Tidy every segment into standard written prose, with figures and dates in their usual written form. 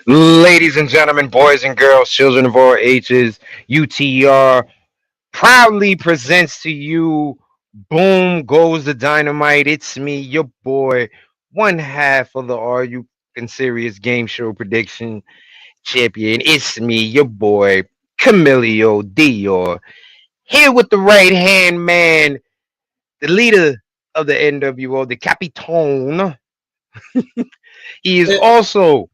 Ladies and gentlemen, boys and girls, children of all ages, UTR proudly presents to you Boom Goes the Dynamite. It's me, your boy, one half of the Are You Fucking Serious Game Show Prediction Champion. It's me, your boy, Camilio Dior, here with the right hand man, the leader of the NWO, the Capitone. He is And also.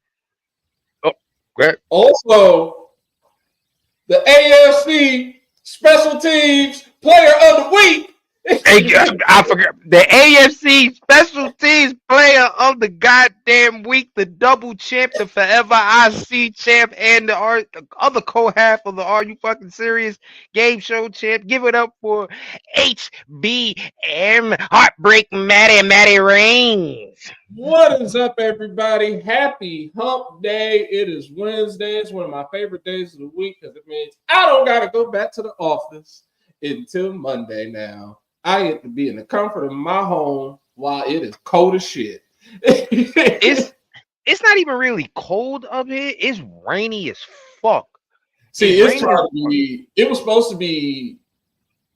Oh, great. also, the AFC Special Teams Player of the Week. I forgot the AFC Special Teams Player of the goddamn week, the double champ, the forever IC champ, and the other co-half of the Are You Fucking Serious Game Show champ. Give it up for HBM Heartbreak Matty Reigns. What is up, everybody? Happy Hump Day. It is Wednesday. It's one of my favorite days of the week because it means I don't got to go back to the office until Monday now. I get to be in the comfort of my home while it is cold as shit. It's not even really cold up here. It's rainy as fuck. See, it's trying to be, it was supposed to be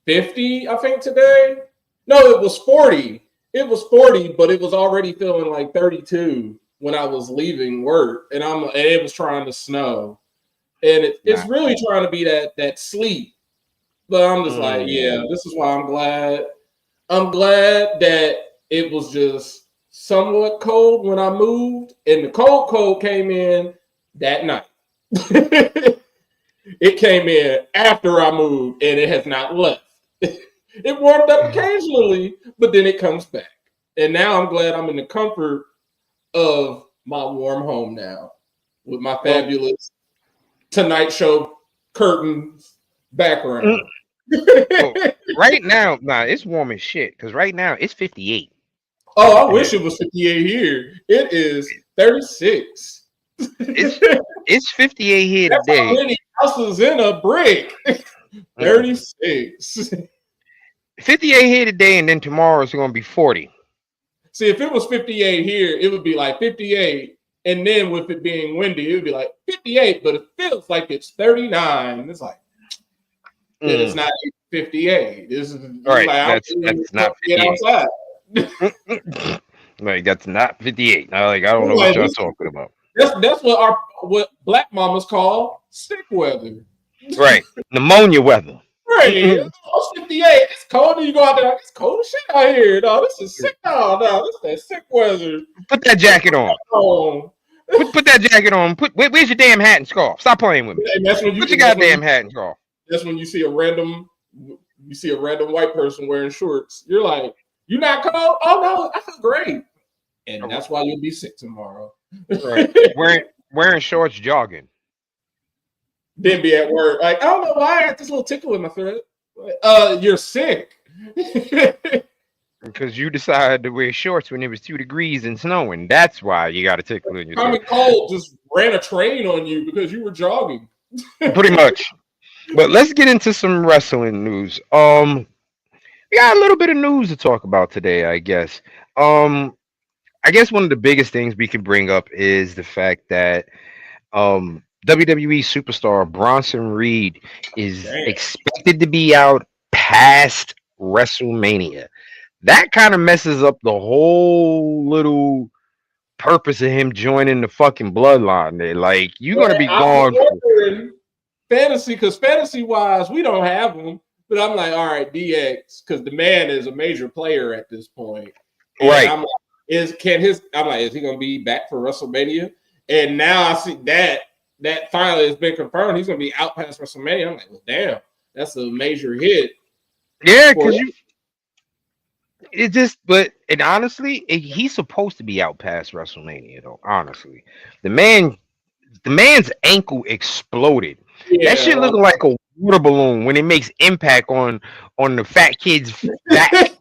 50, I think, today. No, it was 40. It was 40, but it was already feeling like 32 when I was leaving work, and it was trying to snow, and it's really trying to be that sleep. But I'm just like, yeah, this is why I'm glad. I'm glad that it was just somewhat cold when I moved, and the cold came in that night. It came in after I moved, and it has not left. It warmed up occasionally, but then it comes back. And now I'm glad I'm in the comfort of my warm home now with my fabulous Tonight Show curtains background. Right now, it's warm as shit because right now it's 58. Oh, I wish it was 58 here. It is 36. It's 58 here That's today. how many houses in a brick. 36. 58 here today, and then tomorrow it's going to be 40. See, if it was 58 here, it would be like 58. And then with it being windy, it would be like 58, but it feels like it's 39. It's like, it's not 58. This is right. Like, that's not 58. Like, that's not 58. I don't know what y'all talking about. That's what black mamas call sick weather. Right. Pneumonia weather. Right. It's 58. It's cold, and you go out there, it's cold as shit out here. No, this is sick. No, this is that sick weather. Put that jacket on. Put that jacket on. Where's your damn hat and scarf? Stop playing with me. And that's when put your goddamn hat and scarf. That's when you see a random white person wearing shorts. You're like, you not cold? Oh no, I feel great. And that's why you'll be sick tomorrow. Right. wearing shorts, jogging. Then be at work. Like, I don't know why I got this little tickle in my throat. You're sick. Because you decided to wear shorts when it was 2 degrees and snowing. That's why you got a tickle in your throat. Common cold just ran a train on you because you were jogging. Pretty much. But let's get into some wrestling news. We got a little bit of news to talk about today, I guess. I guess one of the biggest things we can bring up is the fact that WWE superstar Bronson Reed is expected to be out past WrestleMania. That kind of messes up the whole little purpose of him joining the fucking bloodline. There, like, you're gonna be gone. Fantasy, because fantasy-wise, we don't have him. But I'm like, all right, DX, because the man is a major player at this point. And right? I'm like, is he gonna be back for WrestleMania? And now I see that finally has been confirmed. He's gonna be out past WrestleMania. I'm like, well, damn, that's a major hit. Yeah, because and honestly, he's supposed to be out past WrestleMania, though. Honestly, the man's ankle exploded. Yeah, that shit looking like a water balloon when it makes impact on the fat kid's back.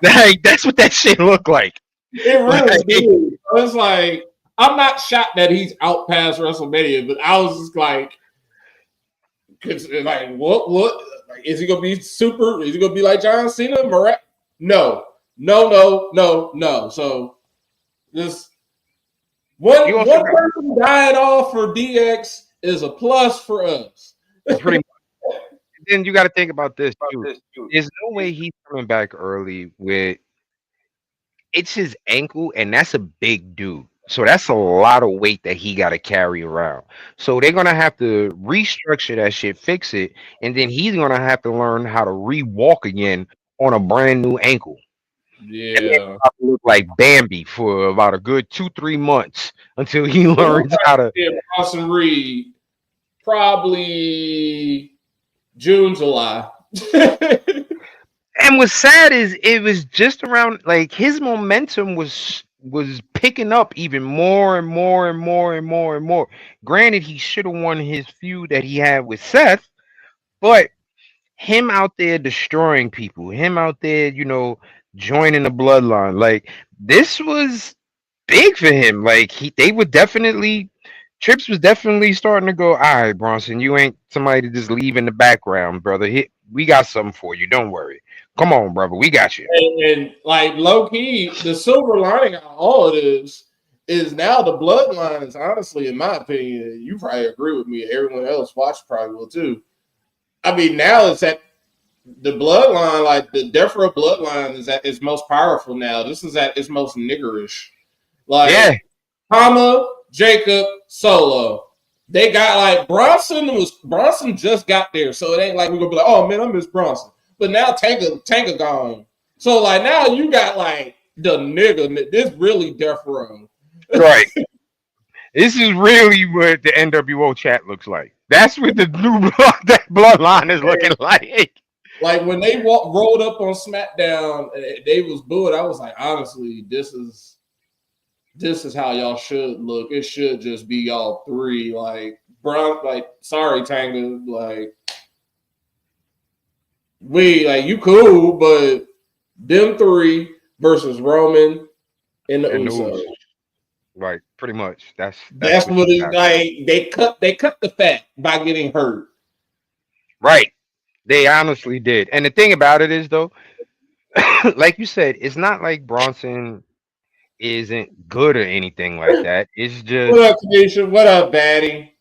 Like, that's what that shit looked like. It really did. I was like, I'm not shocked that he's out past WrestleMania, but I was just like, what? Like, is he gonna be super? Is he gonna be like John Cena? No. So You also One person dying off for DX is a plus for us. pretty much. Then you got to think about this too. There's no way he's coming back early with it's his ankle, and that's a big dude. So that's a lot of weight that he got to carry around. So they're gonna have to restructure that shit, fix it, and then he's gonna have to learn how to re-walk again on a brand new ankle. And then Yeah. probably look like Bambi for about a good 2-3 months until he learns how to. Yeah, Bronson Reed, probably June, July. And what's sad is it was just around like his momentum was picking up even more and more and more and more and more. Granted, he should have won his feud that he had with Seth, but him out there destroying people, him out there, joining the bloodline, like this was big for him. Like they would definitely. Trips was definitely starting to go. All right, Bronson, you ain't somebody to just leave in the background, brother. We got something for you. Don't worry. Come on, brother. We got you. And like low key, the silver lining of all of this is now the bloodlines, honestly, in my opinion, you probably agree with me. Everyone else watched probably will too. I mean, now it's at the bloodline, like the Death Row bloodline is at its most powerful now. This is at its most niggerish. Like Yeah. Hama, Jacob, Solo. They got like Bronson just got there, so it ain't like we're gonna be like, oh man, I miss Bronson. But now Tanka gone. So like now you got like the nigga. This really Death Row. Right. This is really what the NWO chat looks like. That's what the new that bloodline is looking like. Like when they rolled up on SmackDown, they was booed. I was like, honestly, this is how y'all should look. It should just be y'all three. Like, bro, like, sorry, Tanga. Like, you cool, but them three versus Roman and the Usos. Right, pretty much. That's what it's like. They cut the fat by getting hurt. Right. They honestly did. And the thing about it is though, like you said, it's not like Bronson isn't good or anything like that. It's just What up, Tanisha? What up, Batty?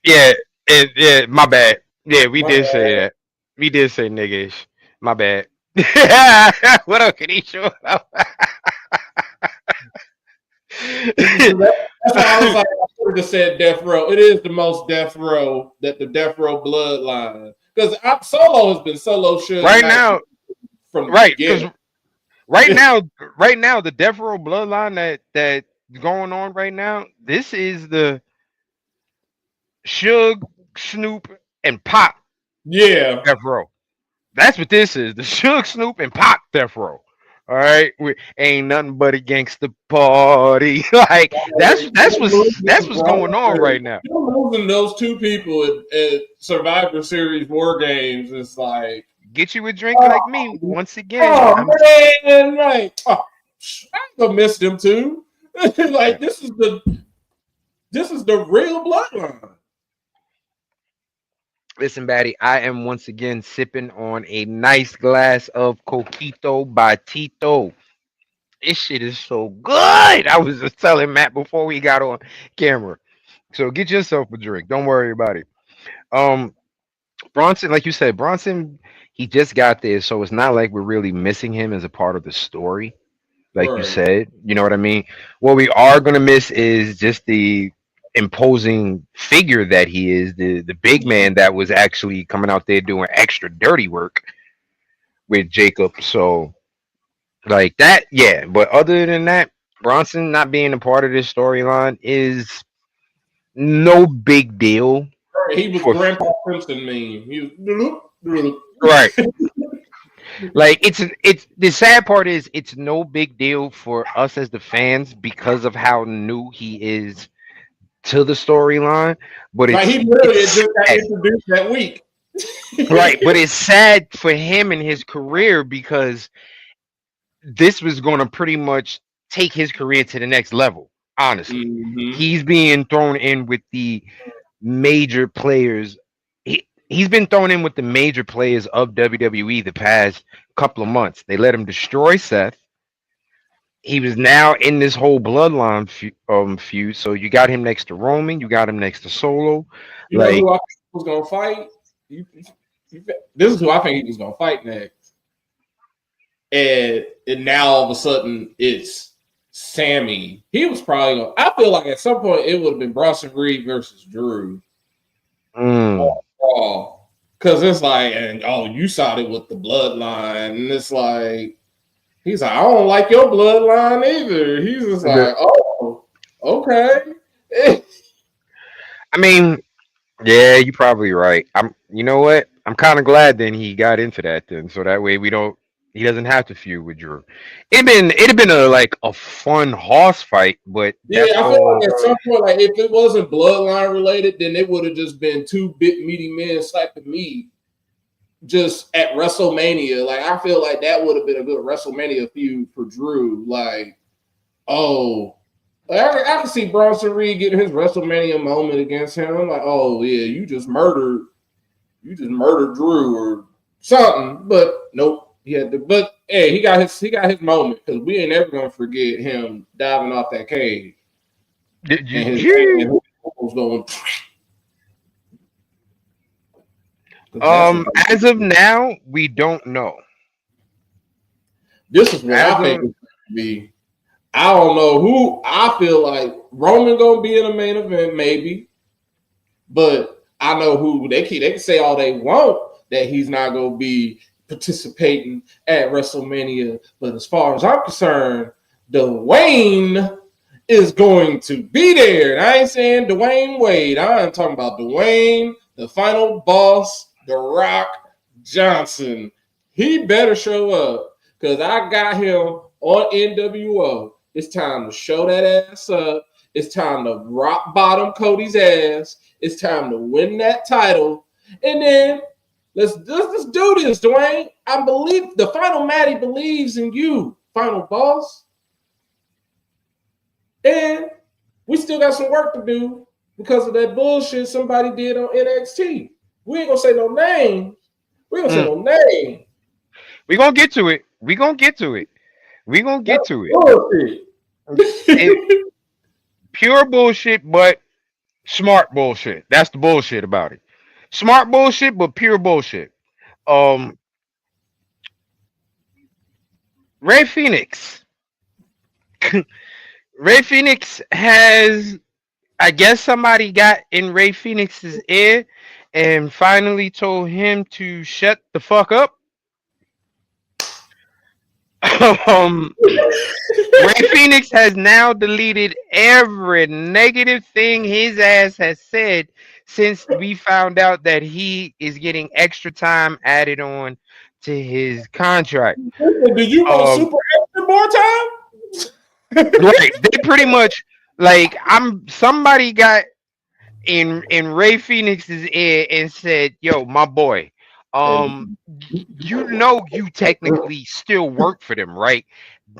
Yeah, my bad. Yeah, we did say that. We did say niggish. My bad. What up, Kanisha? That's why I was like, I should have just said Death Row. It is the most Death Row that the Death Row bloodline. Because Solo has been Solo shit right now. From Because right now, the Death Row bloodline that's going on right now, this is the Suge, Snoop, and Pop. Yeah. Death Row. That's what this is. The Suge, Snoop, and Pop Death Row. All right, we ain't nothing but a gangster party. Like that's what's going on right now. You're losing those two people at Survivor Series War Games. It's like get you a drink like me once again. Man, right? Oh, I ain't gonna miss them too. Like this is the real bloodline. Listen, Batty, I am once again sipping on a nice glass of Coquito by Tito. This shit is so good. I was just telling Matt before we got on camera. So get yourself a drink. Don't worry about it. Bronson, like you said, Bronson, he just got there, so it's not like we're really missing him as a part of the story. Like you said, you know what I mean? What we are gonna miss is just the imposing figure that he is, the big man that was actually coming out there doing extra dirty work with Jacob. So like that, yeah. But other than that, Bronson not being a part of this storyline is no big deal. He was Grandpa Princeton meme. He was right. Like it's the sad part is it's no big deal for us as the fans because of how new he is to the storyline, but it's, he literally just got introduced that week. Right, but it's sad for him and his career because this was going to pretty much take his career to the next level. Honestly, he's being thrown in with the major players. he's been thrown in with the major players of WWE the past couple of months. They let him destroy Seth. He was now in this whole bloodline feud. So you got him next to Roman, you got him next to Solo. You know Like, who I think was gonna fight? This is who I think he was gonna fight next. And now all of a sudden it's Sammy. He was probably gonna, I feel like at some point it would have been Bronson Reed versus Drew. Because it's like, and you saw it with the bloodline, and it's like he's like, I don't like your bloodline either. He's just like, oh, okay. I mean, yeah, you're probably right. You know what? I'm kind of glad then he got into that then, so that way he doesn't have to feud with Drew. It'd been a fun horse fight, but Yeah, I feel like at some point, like if it wasn't bloodline related, then it would have just been two big meaty men slapping meat just at WrestleMania. Like I feel like that would have been a good WrestleMania feud for Drew. Like, I can see Bronson Reed getting his WrestleMania moment against him. I'm like, oh yeah, you just murdered Drew or something. But nope. But hey, he got his moment because we ain't ever gonna forget him diving off that cage. And his was going. As of now, we don't know. This is what I think it's gonna be. I don't know who. I feel like Roman gonna be in the main event, maybe, but I know who they can say all they want that he's not gonna be participating at WrestleMania. But as far as I'm concerned, Dwayne is going to be there. And I ain't saying Dwayne Wade. I'm talking about Dwayne, the final boss, The Rock Johnson. He better show up because I got him on NWO. It's time to show that ass up. It's time to rock bottom Cody's ass. It's time to win that title. And then let's do this, Dwayne. I believe the final Matty believes in you, final boss. And we still got some work to do because of that bullshit somebody did on NXT. We ain't gonna say no name. We ain't gonna say no name. We gonna get to it. We gonna get to it. Pure bullshit, but smart bullshit. That's the bullshit about it. Smart bullshit, but pure bullshit. Ray Phoenix. Ray Phoenix has, I guess somebody got in Ray Phoenix's ear and finally told him to shut the fuck up. Ray Phoenix has now deleted every negative thing his ass has said since we found out that he is getting extra time added on to his contract. Did you go super extra more time? Right, they pretty much somebody got in Ray Phoenix's ear and said, "Yo, my boy, you technically still work for them, right?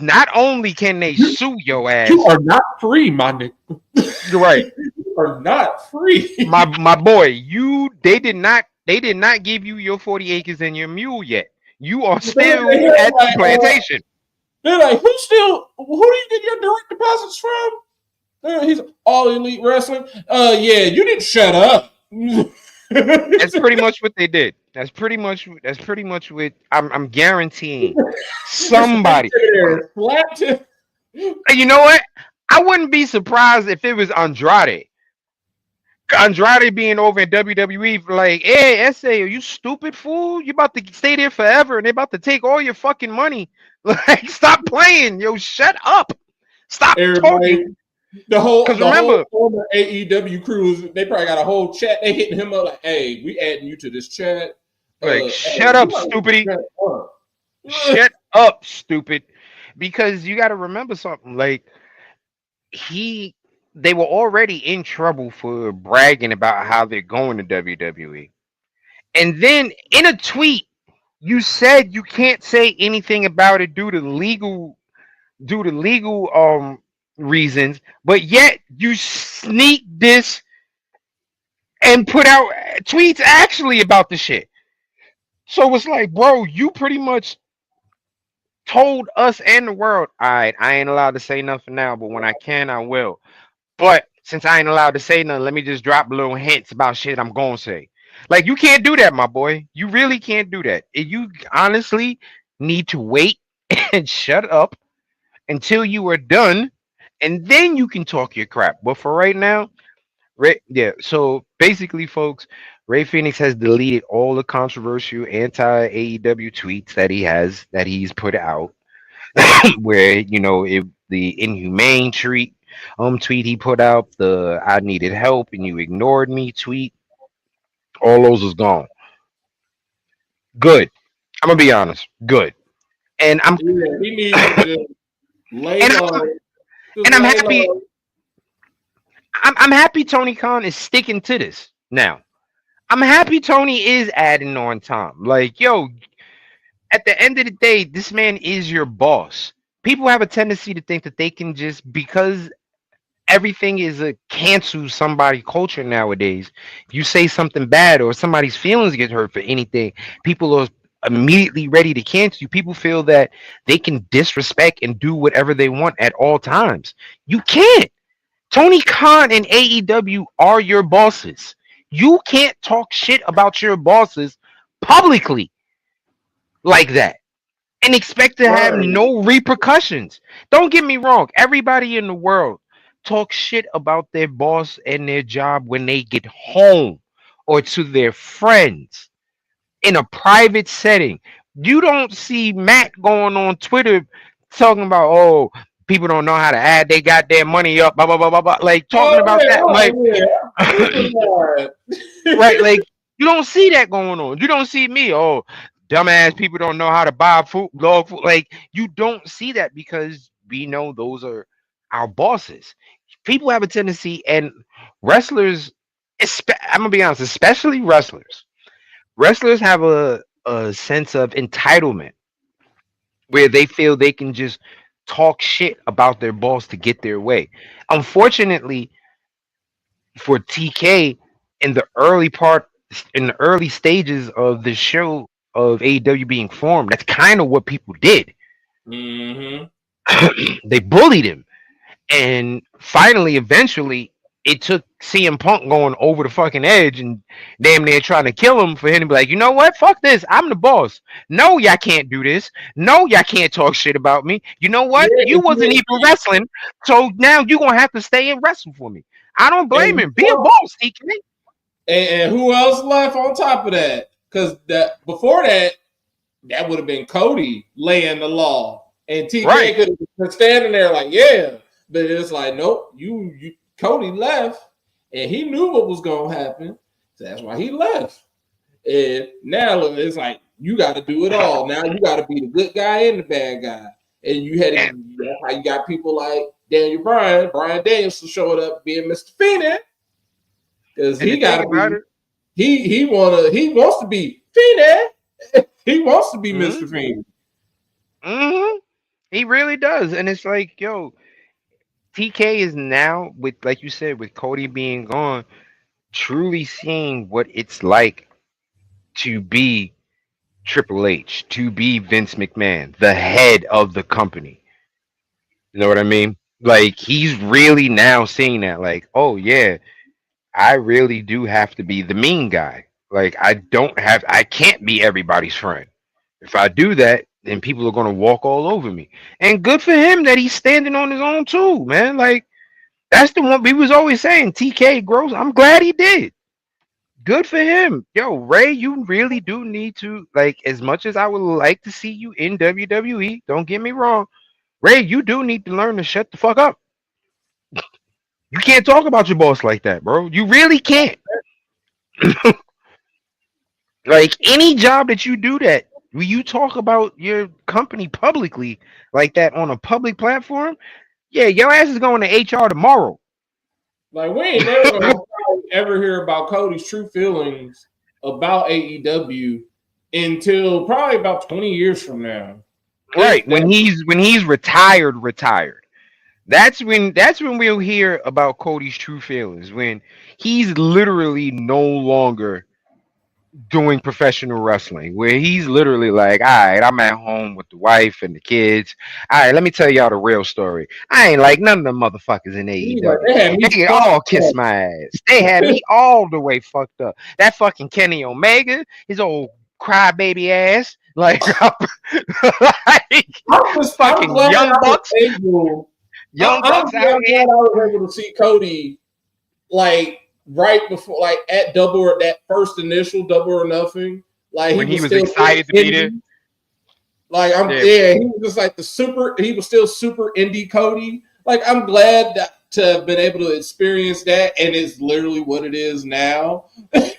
Not only can they sue your ass, you are not free, my nigga. Right? You are not free, my boy. They did not give you your 40 acres and your mule yet. You are still at the plantation." They're like, who do you get your direct deposits from? He's All Elite Wrestling. Yeah, you didn't shut up. That's pretty much what they did. That's pretty much what I'm guaranteeing. Somebody. You know what? I wouldn't be surprised if it was Andrade. Andrade being over in WWE, like, hey, SA, are you stupid fool? You about to stay there forever, and they about to take all your fucking money. Like, stop playing, yo, shut up, stop talking. The whole AEW crew, they probably got a whole chat. They hitting him up like, hey, we adding you to this chat. Like, shut up, stupid. Shut up, stupid. Because you got to remember something. Like, they were already in trouble for bragging about how they're going to WWE. And then in a tweet, you said you can't say anything about it due to legal reasons, but yet you sneak this and put out tweets actually about the shit. So it's like, bro, you pretty much told us and the world, all right, I ain't allowed to say nothing now, but when I can, I will. But since I ain't allowed to say nothing, let me just drop little hints about shit I'm gonna say. Like, you can't do that, my boy. You really can't do that. You honestly need to wait and shut up until you are done, and then you can talk your crap. But for right now, Ray, yeah. So basically, folks, Ray Phoenix has deleted all the controversial anti AEW tweets that he's put out, where the inhumane tweet he put out, the I needed help and you ignored me tweet, all those is gone. Good. I'm gonna be honest. Good. And I'm Yeah, he needs to just lay and low. Just I'm lay happy. low. I'm happy Tony Khan is sticking to this now. I'm happy Tony is adding on time. Like, yo, at the end of the day, this man is your boss. People have a tendency to think that they can just, because everything is a cancel somebody culture nowadays. If you say something bad or somebody's feelings get hurt for anything, people are immediately ready to cancel you. People feel that they can disrespect and do whatever they want at all times. You can't. Tony Khan and AEW are your bosses. You can't talk shit about your bosses publicly like that and expect to have Right. no repercussions. Don't get me wrong. Everybody in the world talks shit about their boss and their job when they get home or to their friends in a private setting. You don't see Matt going on Twitter talking about, oh, people don't know how to add they got their money up, blah blah blah blah blah. Like, talking Oh about yeah, that. Like, oh yeah. Super hard. right, like, you don't see that going on. You don't see me, oh, dumbass people don't know how to buy food, dog food. Like, you don't see that because we know those are our bosses. People have a tendency, and wrestlers, I'm gonna be honest, especially wrestlers have a sense of entitlement where they feel they can just talk shit about their boss to get their way. Unfortunately, for TK, in the early part, in the early stages of the show of AEW being formed, that's kind of what people did. Mm-hmm. They bullied him, and finally, eventually, it took CM Punk going over the fucking edge and damn near trying to kill him for him to be like, you know what? Fuck this. I'm the boss. No, y'all can't do this. No, y'all can't talk shit about me. You know what? Yeah, You wasn't even wrestling, so now you're gonna have to stay and wrestle for me. I don't blame and, him. Be a boss, TK. and who else left on top of that? Because that before that would have been Cody laying the law, and TK Right. could have been standing there like, yeah, but it's like, nope, you Cody left, and he knew what was gonna happen, so that's why he left. And now it's like you got to do it all. Now you got to be the good guy and the bad guy, and you had to. And, That's how you got people like Brian Danielson showed up being Mr. Phoenix because and the he got thing to about be. it, He wants to be Phoenix. He wants to be Mr. mm-hmm, Phoenix. mm-hmm, he really does. And it's like, yo, TK is now, with, like you said, with Cody being gone, truly seeing what it's like to be Triple H, to be Vince McMahon, the head of the company. You know what I mean? Like, he's really now seeing that, like, oh yeah, I really do have to be the mean guy. Like, I can't be everybody's friend. If I do that, then people are gonna walk all over me. And good for him that he's standing on his own too, man. Like, that's the one we was always saying. TK grows. I'm glad he did. Good for him. Yo, Ray, you really do need to, like, as much as I would like to see you in WWE, don't get me wrong. Ray, you do need to learn to shut the fuck up. You can't talk about your boss like that, bro. You really can't. Like, any job that you do that, when you talk about your company publicly like that on a public platform, yeah, your ass is going to HR tomorrow. Like we ain't never gonna probably ever hear about Cody's true feelings about AEW until probably about 20 years from now. Right. If that. When he's retired, retired. That's when we'll hear about Cody's true feelings, when he's literally no longer doing professional wrestling, where he's literally like, all right, I'm at home with the wife and the kids. All right, let me tell y'all the real story. I ain't like none of them motherfuckers in He's like, AEW. they had They me can fucked all kiss up. my ass. They had me all the way fucked up. That fucking Kenny Omega, his old crybaby ass, like, like I'm fucking glad I was able. young bucks Honestly, out I'm here. glad I was able to see Cody like right before, like at double or that first initial double or nothing. Like he When he was was still really excited to be there. indie. Like Yeah, he was just like the super. He was still super indie Cody. Like I'm glad to have been able to experience that, and it's literally what it is now.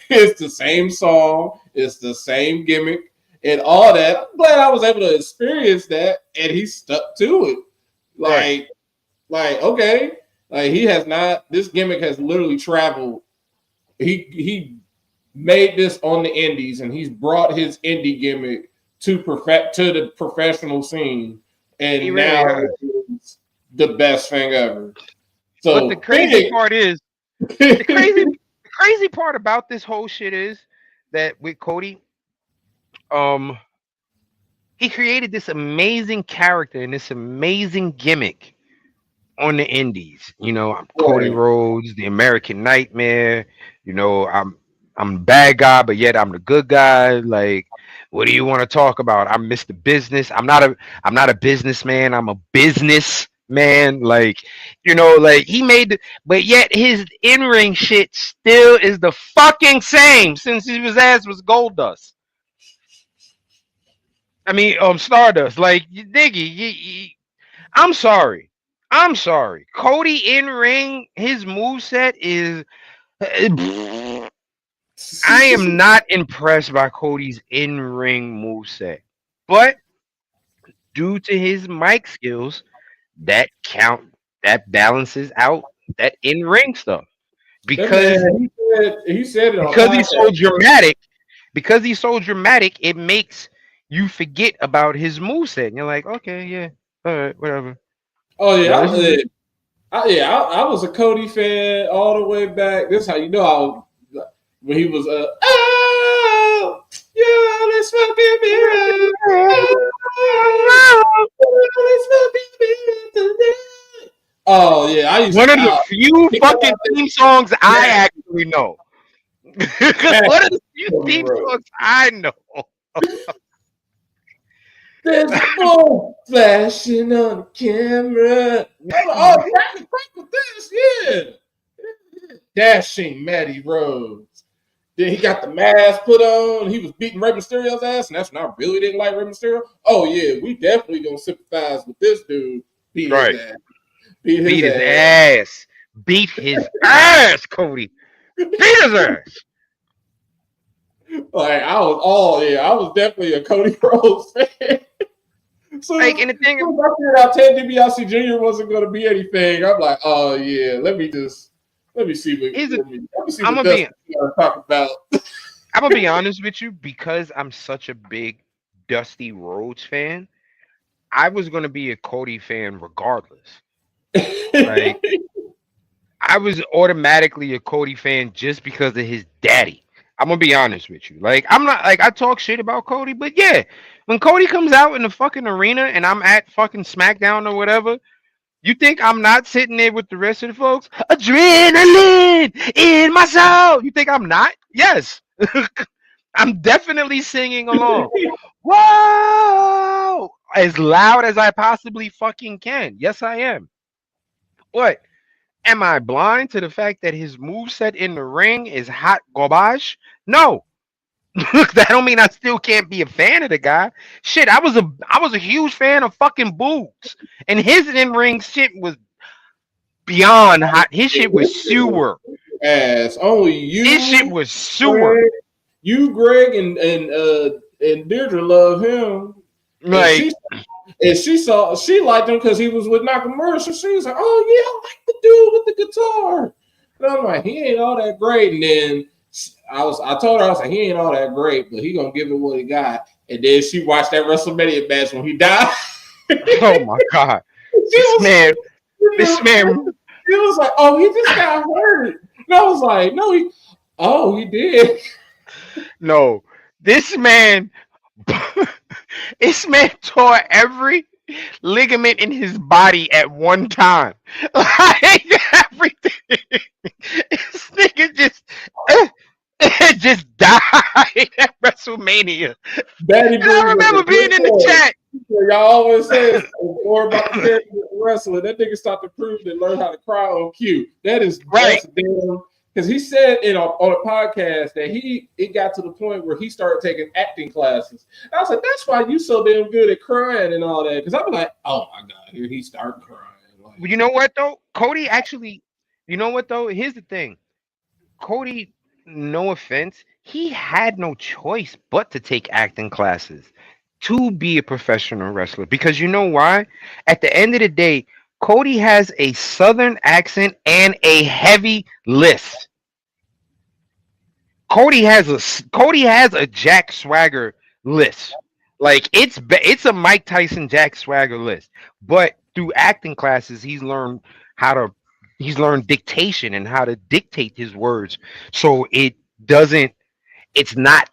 It's the same song, it's the same gimmick, and all that. I'm glad I was able to experience that, and he stuck to it. right. Like, okay, like he has not. This gimmick has literally traveled. He made this on the indies, and he's brought his indie gimmick to the professional scene, He and really now has. it's the best thing ever. But the So crazy big. part is the crazy part about this whole shit is that with Cody, um, he created this amazing character and this amazing gimmick on the indies. I'm Cody Right. Rhodes, the American Nightmare. I'm a bad guy, but yet I'm the good guy. Like, what do you want to talk about? I'm Mr. Business. I'm not a businessman. I'm a business man. Like, like he made but yet his in-ring shit still is the fucking same since his ass was gold dust. I mean, Stardust. Like, Diggy, I'm sorry. I'm sorry. Cody in ring, his move set is. I am not impressed by Cody's in ring move set, but due to his mic skills, that balances out that in ring stuff That because man, he said it on a because he's so podcast. dramatic. Because he's so dramatic, it makes you forget about his move set, and you're like, okay, yeah, all right, whatever. Oh yeah, This is I was a Cody fan all the way back. This is how you know I was when he was oh yeah, let's fucking be right. Oh, let's fucking be right today. Oh yeah, I used one to of the few he come fucking out there, theme songs I yeah, actually know. Because man, one of the few Cody theme Rhodes. songs I know. There's a bull flashing on the camera. Oh, crack with this, yeah. Dashing Matty Rhodes. Then he got the mask put on. He was beating Rey Mysterio's ass, and that's when I really didn't like Rey Mysterio. Oh yeah, we definitely gonna sympathize with this dude. Beat his Right. ass. Beat his Beat his ass. ass. Beat his ass, Cody. Beat his ass. Like I was definitely a Cody Rhodes fan. Like, So, and the thing, so I figured out Ted DiBiase Jr. wasn't going to be anything. I'm like, oh yeah, let me see here's a, let me see I'm what gonna be, Dustin's going to talk about. I'm gonna be honest with you, because I'm such a big Dusty Rhodes fan. I was gonna be a Cody fan regardless. Like, I was automatically a Cody fan just because of his daddy. I'm gonna be honest with you. Like, I'm not like, I talk shit about Cody, but yeah, when Cody comes out in the fucking arena and I'm at fucking SmackDown or whatever, you think I'm not sitting there with the rest of the folks? Adrenaline in my soul. You think I'm not? Yes. I'm definitely singing along. Whoa! As loud as I possibly fucking can. Yes, I am. What? Am I blind to the fact that his moveset in the ring is hot garbage? No. That don't mean I still can't be a fan of the guy. Shit, I was a huge fan of fucking Boogs. And his in ring shit was beyond hot. His shit was sewer. Ass only His shit was sewer. Greg, Greg, and Deirdre love him, and Like, she liked him because he was with Nakamura. So she was like, oh yeah, I like the dude with the guitar. And I'm like, he ain't all that great. And then I told her, I was like, he ain't all that great, but he gonna give it what he got. And then she watched that WrestleMania match when he died. oh my god. She This was man. This man, He was like, "Oh, he just got hurt." And I was like, "No, he did." no, this man, this man tore every ligament in his body at one time. Like everything. This nigga just died at WrestleMania. Batty And I Boo was remember a being good in the boy. chat. Y'all always say it's more about the character than wrestling. That nigga stopped to prove and learn how to cry on cue. That's Right. damn. Because he said on a podcast that it got to the point where he started taking acting classes. And I was like, that's why you so damn good at crying and all that. Because I was like, oh my god, here he started crying. Like, You know what though? Cody actually, you know what though? Here's the thing. Cody, no offense, he had no choice but to take acting classes to be a professional wrestler. Because you know why? At the end of the day, Cody has a southern accent and a heavy list. Cody has a Jack Swagger list. Like it's a Mike Tyson Jack Swagger list. But through acting classes, how to he's learned dictation and how to dictate his words. So doesn't it's not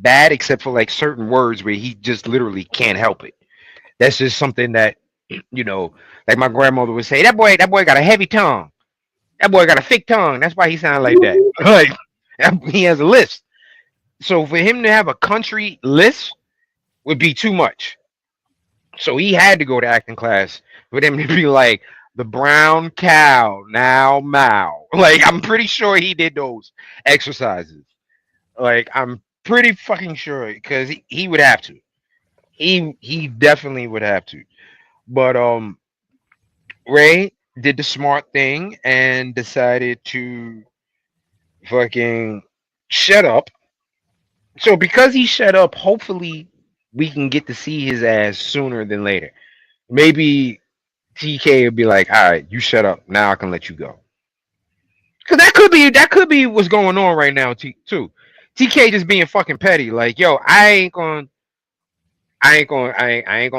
bad except for like certain words where he just literally can't help it. That's just something that you know, like my grandmother would say, that boy got a heavy tongue. That boy got a thick tongue. That's why he sounded like that. Like he has a list. So for him to have a country list would be too much. So he had to go to acting class for them to be like the brown cow now Mao. Like I'm pretty sure he did those exercises. Like I'm pretty fucking sure because he would have to. He definitely would have to. But Ray did the smart thing and decided to fucking shut up. So because he shut up, hopefully we can get to see his ass sooner than later. Maybe TK will be like, "All right, you shut up. Now I can let you go." Cause that could be what's going on right now too. TK just being fucking petty. Like, yo, I ain't gonna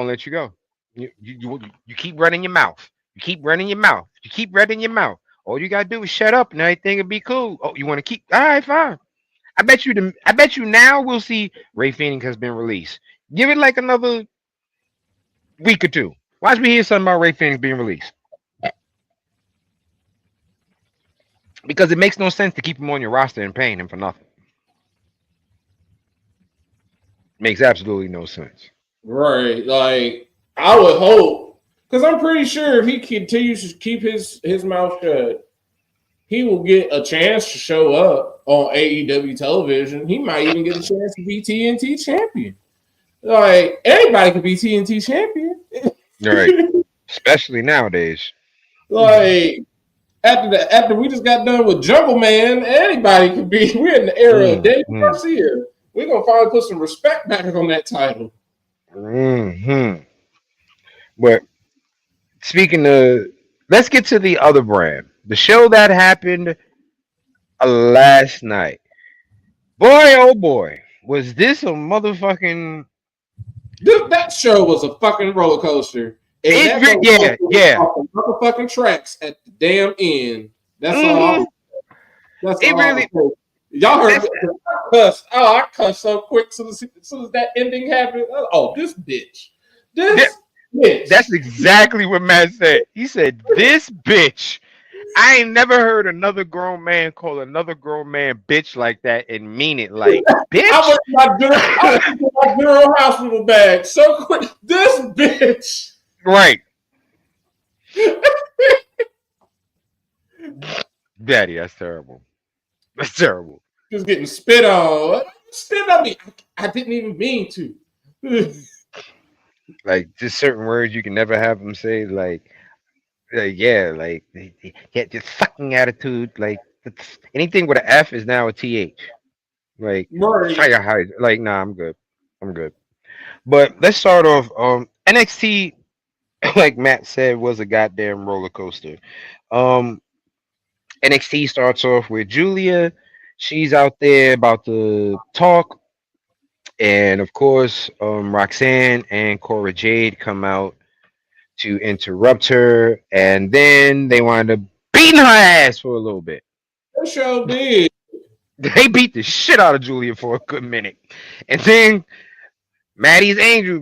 let you go. You keep running your mouth. You keep running your mouth. You keep running your mouth. All you gotta do is shut up, and everything will be cool. Oh, you want to keep? All right, fine. I bet you now we'll see Ray Phoenix has been released. Give it like another week or two. Watch me hear something about Ray Phoenix being released. Because it makes no sense to keep him on your roster and paying him for nothing. Makes absolutely no sense. right. Like, I would hope. Because I'm pretty sure if he continues to keep his mouth shut, he will get a chance to show up on AEW television. He might even get a chance to be TNT champion. Like, anybody could be TNT champion. All right. Especially nowadays. Like, after we just got done with Jungle Man, anybody could be. We're in the era of Dave Garcia. We're gonna finally put some respect back on that title. But speaking of, let's get to the other brand. The show that happened last night. Boy, oh boy, was this a motherfucking? That show was a fucking roller coaster. And Yeah. off the motherfucking tracks at the damn end. That's all. That's It all. really. Y'all heard me cuss. Oh, I cussed so quick as soon as that ending happened. Oh, this bitch. This bitch. That's exactly what Matt said. He said, "This bitch." I ain't never heard another grown man call another grown man bitch like that and mean it like bitch. I went to my general hospital bag so quick. This bitch. Right. Daddy, that's terrible. That's terrible. Just getting spit on. Spit on me. I didn't even mean to. Like just certain words you can never have them say. Like yeah, like yeah, just fucking attitude. Like anything with an F is now a TH. Like Right. like nah, I'm good. I'm good. But let's start off. NXT, like Matt said, was a goddamn roller coaster. Um, NXT starts off with Julia. She's out there about to talk, and of course, Roxanne and Cora Jade come out to interrupt her, and then they wound up beating her ass for a little bit. That show did. They beat the shit out of Julia for a good minute, and then Maddie's angel,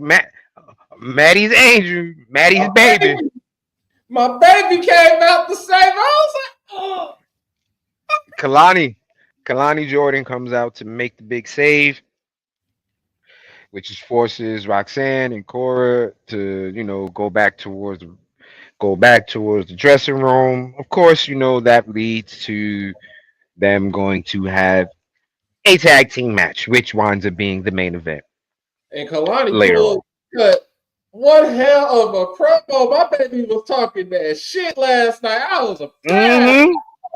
Maddie's angel, Maddie's My baby, baby, my baby came out the same. I was like, oh. Kalani. Kalani Jordan comes out to make the big save, which is forces Roxanne and Cora to, go back towards the dressing room. Of course, that leads to them going to have a tag team match, which winds up being the main event And Kalani later on. pulled cut. What hell of a promo? My baby was talking that shit last night. I was proud. Mm-hmm.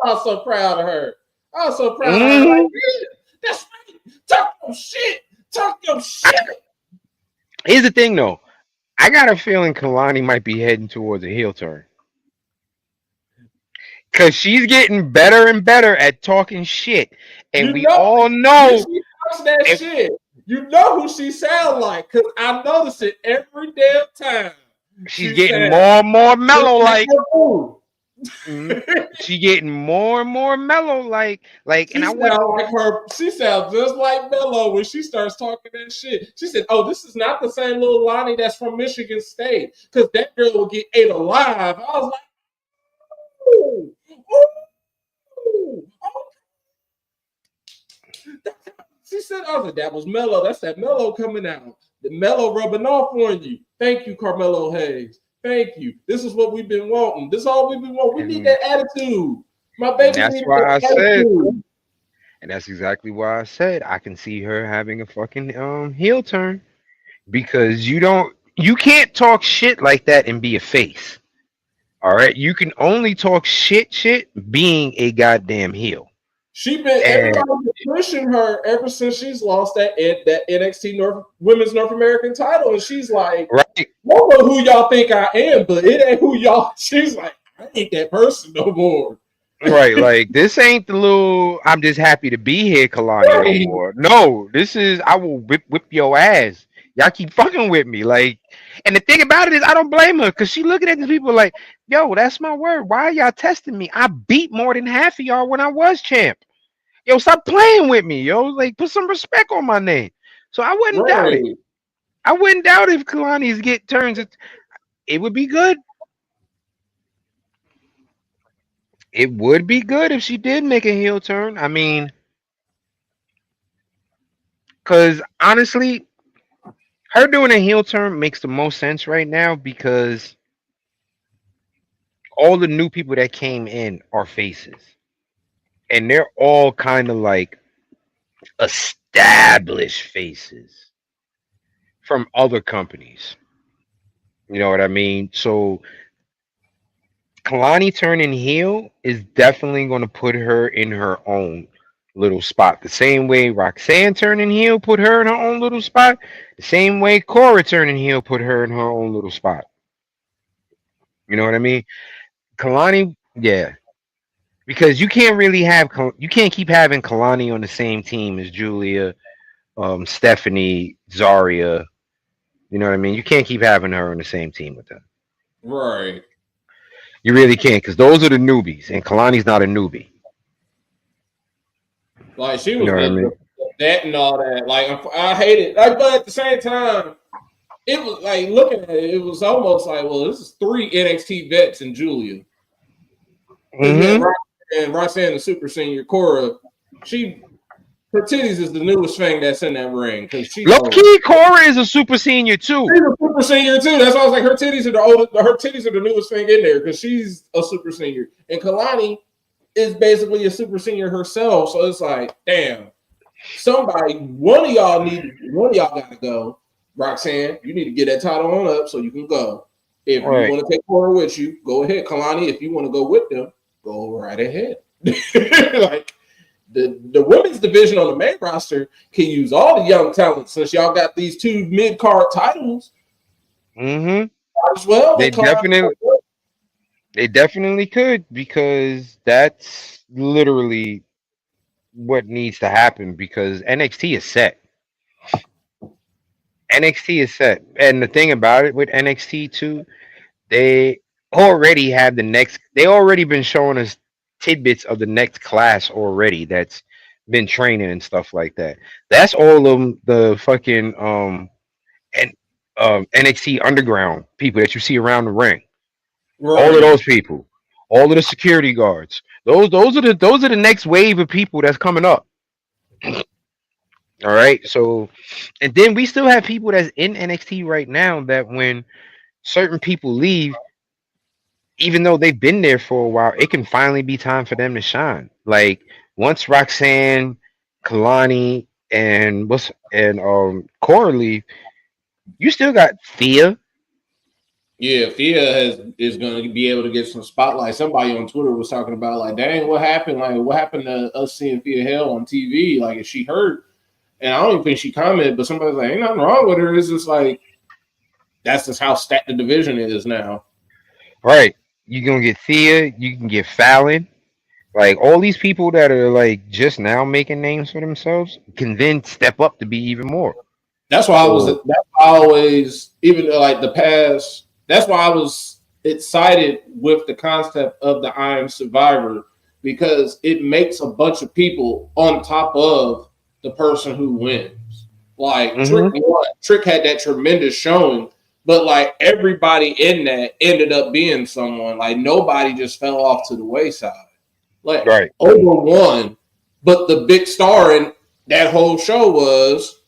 I was so proud of her. I was so proud of her. Mm-hmm. Like, yeah, that's right. Talk your shit. Talk your shit. Here's the thing, though. I got a feeling Kalani might be heading towards a heel turn. Because she's getting better and better at talking shit. And we all know. She talks that shit. You know who she sounds like. Because I notice it every damn time. She's getting more and more mellow like. She getting more and more mellow like and I like her. She sounds just like Mello when she starts talking that shit. She said, "Oh, this is not the same little Lonnie that's from Michigan State, because that girl will get ate alive." I was like, "Ooh, ooh, oh." She said, "I was like, that was Mello. That's that Mello coming out. The Mello rubbing off on you. Thank you, Carmelo Hayes. Thank you. This is what we've been wanting. This is all we've been wanting. We need that attitude. My baby needs that attitude." And that's exactly why I said I can see her having a fucking heel turn, because you can't talk shit like that and be a face. All right, you can only talk shit being a goddamn heel. Everybody's been pushing her ever since she's lost that NXT Women's North American title, and she's like, right. I don't know who y'all think I am, but it ain't who y'all. She's like, I ain't that person no more. Right, like this ain't the little I'm just happy to be here, Kalani, no more. No, this is I will whip your ass. Y'all keep fucking with me, like. And the thing about it is, I don't blame her, because she looking at these people like, yo, that's my word. Why are y'all testing me? I beat more than half of y'all when I was champ. Yo, stop playing with me, yo. Like, put some respect on my name. So I wouldn't doubt it. I wouldn't doubt if Kalani's get turns. It would be good. It would be good if she did make a heel turn. I mean, because honestly, her doing a heel turn makes the most sense right now, because all the new people that came in are faces. And they're all kind of like established faces from other companies. You know what I mean? So Kalani turning heel is definitely going to put her in her own little spot. The same way Roxanne turning heel put her in her own little spot. The same way Cora turning heel put her in her own little spot. You know what I mean? Kalani, yeah. Because you can't keep having Kalani on the same team as Julia, Stephanie, Zaria. You know what I mean? You can't keep having her on the same team with them. Right. You really can't, because those are the newbies, and Kalani's not a newbie. Like, she was that and all that. Like, I hate it. Like, but at the same time, it was like, looking at it, it was almost like, well, this is 3 NXT vets in Julia. Mm-hmm. And Roxanne, the super senior, Cora, her titties is the newest thing that's in that ring. Low key, Cora is a super senior too. She's a super senior too. That's why I was like, her titties are the oldest. Her titties are the newest thing in there, because she's a super senior, and Kalani is basically a super senior herself. So it's like, damn, one of y'all got to go. Roxanne, you need to get that title on up so you can go. If you want to take Cora with you, go ahead. Kalani, if you want to go with them, go right ahead. Like, the women's division on the main roster can use all the young talent, since y'all got these 2 mid-card titles. Mm-hmm. As well, they definitely could, because that's literally what needs to happen, because NXT is set. NXT is set. And the thing about it with NXT too, they already have the next. They already been showing us tidbits of the next class already. That's been training and stuff like that. That's all of the fucking and NXT underground people that you see around the ring. All of Right. those people, all of the security guards. Those are the next wave of people that's coming up. All right. So, and then we still have people that's in NXT right now that when certain people leave, even though they've been there for a while, it can finally be time for them to shine. Like once Roxanne, Kalani, and Coralie, you still got Thea. Yeah, is going to be able to get some spotlight. Somebody on Twitter was talking about like, dang, what happened? Like, what happened to us seeing Thea Hale on TV? Like, is she hurt? And I don't even think she commented, but somebody's like, ain't nothing wrong with her. It's just like that's just how stacked the division is now. Right. You're gonna get Thea, you can get Fallon. Like all these people that are like just now making names for themselves can then step up to be even more. That's why I was. So That's why I always, even like the past. That's why I was excited with the concept of the Iron Survivor because it makes a bunch of people on top of the person who wins. Like hmm Trick had that tremendous showing, but like everybody in that ended up being someone. Like nobody just fell off to the wayside. Like right. over one, but the big star in that whole show was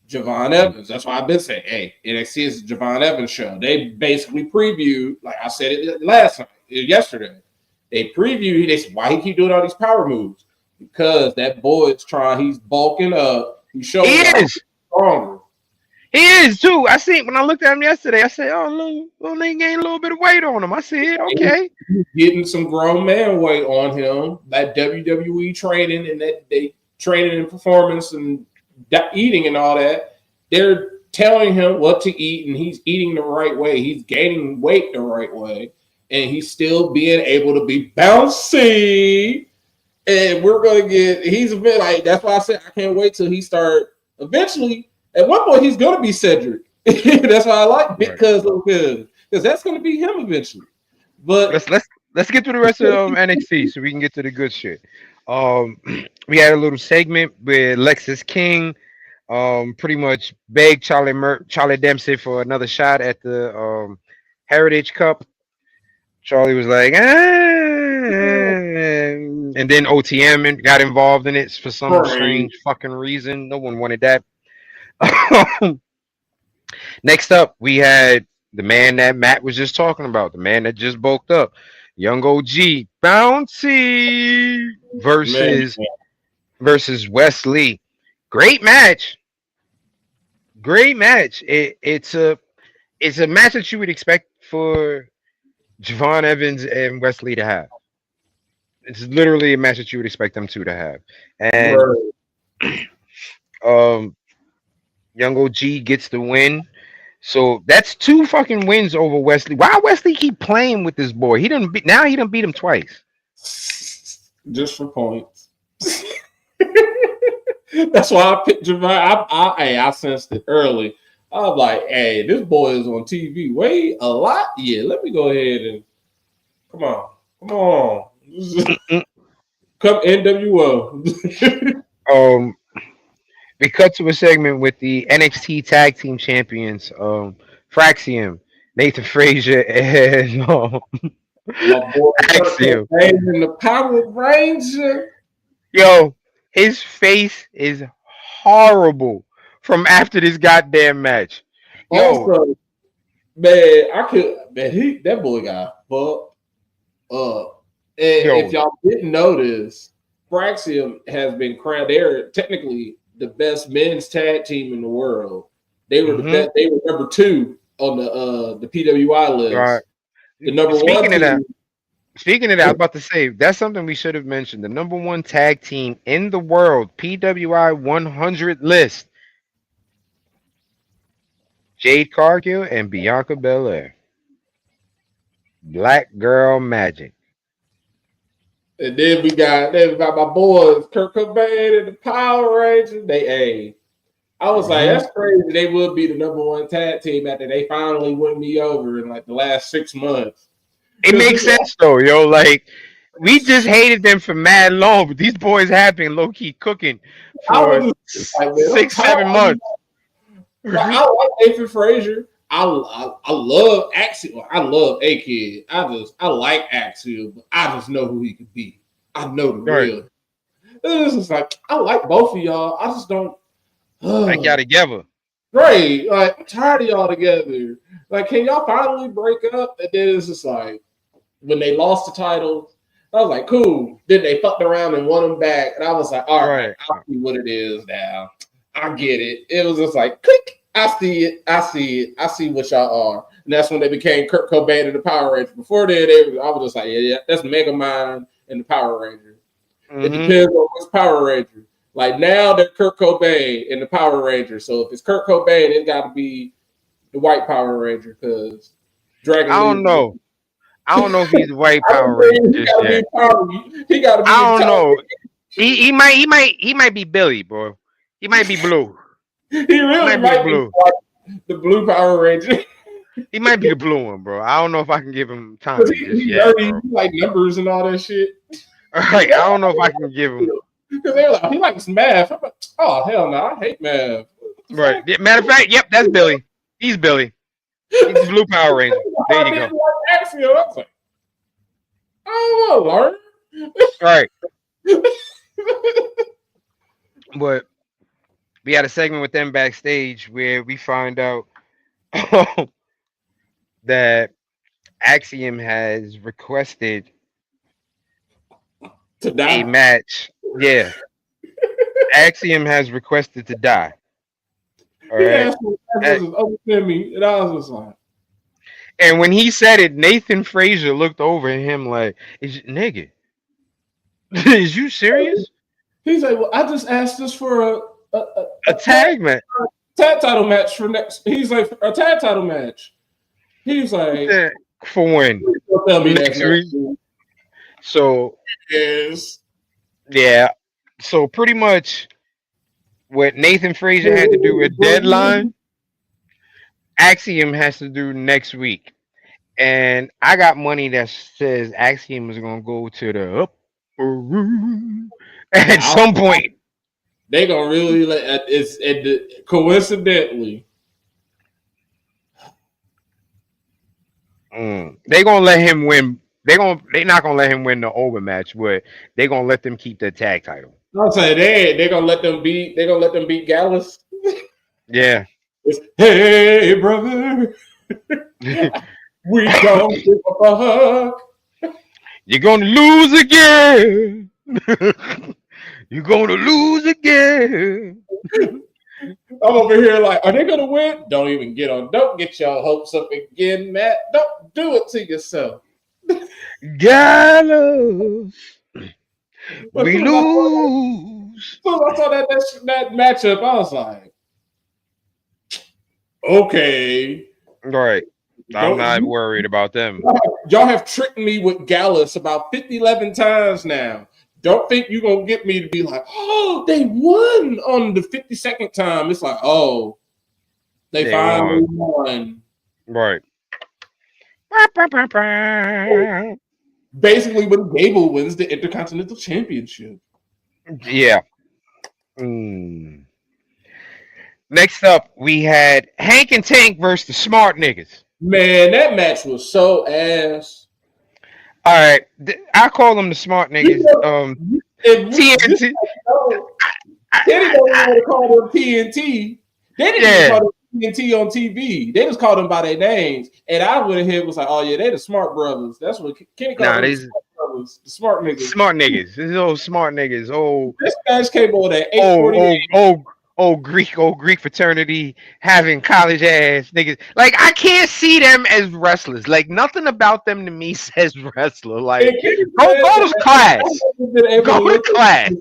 Javon Evans. That's why I've been saying, hey, NXT is the Javon Evans show. They basically previewed, like I said it last night, yesterday. They previewed, they said, why he keep doing all these power moves? Because that boy is trying, he's bulking up. He He showing y'all is. he's stronger. He is too. I see when I looked at him yesterday, I said, "Oh, little nigga gained a little bit of weight on him." I said, "Okay." He's getting some grown man weight on him. That WWE training and that they training and performance and eating and all that. They're telling him what to eat, and he's eating the right way. He's gaining weight the right way, and he's still being able to be bouncy. And we're gonna get. He's a bit like that's why I said I can't wait till he start. Eventually, at one point, he's gonna be Cedric. That's why I like Right. because that's gonna be him eventually. But Let's get through the rest of NXT so we can get to the good shit. Um, we had a little segment with Lexus King. Pretty much begged Charlie Dempsey for another shot at the Heritage Cup. Charlie was like, and then OTM got involved in it for some right. strange fucking reason. No one wanted that. Next up, we had the man that Matt was just talking about, the man that just bulked up, Young OG Bouncy Man, versus Wesley. Great match. Great match. It's a match that you would expect for Javon Evans and Wesley to have. It's literally a match that you would expect them two to have. And right. um Young OG gets the win. So that's two fucking wins over Wesley. Why Wesley keep playing with this boy? He done beat him twice. Just for points. That's why I picked Javon. I sensed it early. I was like, hey, this boy is on TV way a lot. Yeah, let me go ahead and come on. Come on. Come NWO. Um we cut to a segment with the NXT tag team champions, Fraxium, Nathan Frazier, and My boy Kurt Axiom. Cobain in the Power Ranger. Yo, his face is horrible from after this goddamn match. Yo, Also, man, that boy got fucked up. And if yo, y'all didn't notice, Praxium has been crowned. They're technically the best men's tag team in the world. They were the hmm best. They were number two on the PWI right. list. The number one Speaking of that, team. I was about to say that's something we should have mentioned. The number one tag team in the world, PWI 100 list, Jade Cargill and Bianca Belair, Black Girl Magic. And then we got my boys, Kurt Cobain and the Power Rangers. They I was like, that's crazy. They would be the number one tag team after they finally won me over in like the last 6 months. It makes sense though, yo. Like we just hated them for mad long, but these boys have been low key cooking for like, 6-7 months. Like, I like Nathan Frazier. I love Axiom. I love A Kid. I like Axiom, but I just know who he could be. I know the real. This is like I like both of y'all. I just don't like y'all together. Right. Like I'm tired of y'all together. Like, can y'all finally break up? And then it's just like when they lost the title, I was like, cool. Then they fucked around and won them back. And I was like, all right, I see what it is now. I get it. It was just like, click. I see it. I see it. I see what y'all are. And that's when they became Kurt Cobain and the Power Rangers. Before then, I was just like, yeah, that's Megamind and the Power Rangers. It depends on which Power Ranger. Like now, they're Kurt Cobain and the Power Rangers. So if it's Kurt Cobain, it's got to be the white Power Ranger because Dragon. I don't know. I don't know if he's the white Power Ranger. He got to be. I don't know. He might be Billy, bro. He might be blue. He really might be blue. The blue Power Ranger. He might be the blue one, bro. I don't know if I can give him time. He like numbers and all that shit. Like I don't know if I can give him. Because they're like, he likes math. I'm like, oh hell no, I hate math. Right. Matter of fact, yep, that's Billy. He's Billy. He's the blue Power Ranger. There you go. I was like, I don't know, learn. Right. But we had a segment with them backstage where we find out that Axiom has requested to die. A match. Yeah. Axiom has requested to die. All right. Femi, and I was just like. And when he said it, Nathan Frazier looked over at him like, nigga, is you serious? He's like, well, I just asked this for a tag match. Tag title match for next. He's like, a tag title match. He's like, for when? Tell me next week. So, yes. Yeah. So pretty much what Nathan Frazier had to do with Deadline, Axiom has to do next week. And I got money that says Axiom is going to go to the upper room at some point. They going to really let coincidentally. They going to let him win. They're not going to let him win the overmatch, but they're going to let them keep the tag title. I'll say they're going to let them beat Gallus. Yeah. Hey, brother. We don't give a fuck. You're going to lose again. You're going to lose again. I'm over here like, are they going to win? Don't get your hopes up again, Matt. Don't do it to yourself. Gallus. We lose. So I saw that matchup. I was like, okay. Right. I'm not worried about them. Y'all have tricked me with Gallus about 11 times now. Don't think you're going to get me to be like, oh, they won on the 52nd time. It's like, oh, they finally won. Right. Basically, when Gable wins the Intercontinental Championship. Yeah. Next up, we had Hank and Tank versus the Smart Niggas. Man, that match was so ass. All right, I call them the Smart Niggas. TNT. They didn't want to call them TNT. They didn't even call them TNT on TV. They just called them by their names. And I would have hit was like, oh yeah, they the Smart Brothers. That's what Kenny called them. Smart Brothers, the Smart Niggas. Smart Niggas. These old Smart Niggas. Oh, this match came on at 8:48. Old Greek fraternity having college ass niggas. Like I can't see them as wrestlers. Like nothing about them to me says wrestler. Like go to class. Go to class.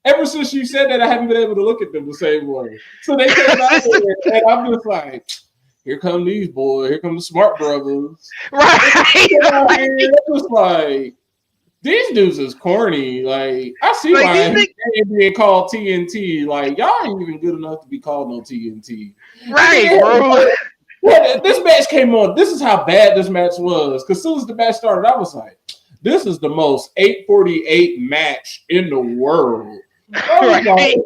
Ever since you said that, I haven't been able to look at them the same way. So they came out there, and I'm just like, here come these boys. Here come the Smart Brothers. Right. It was like, These dudes is corny. Like, I see Like, why he's being called TNT. Like, y'all ain't even good enough to be called no TNT. right, bro. This match came on. This is how bad this match was. Because as soon as the match started, I was like, this is the most 848 match in the world. I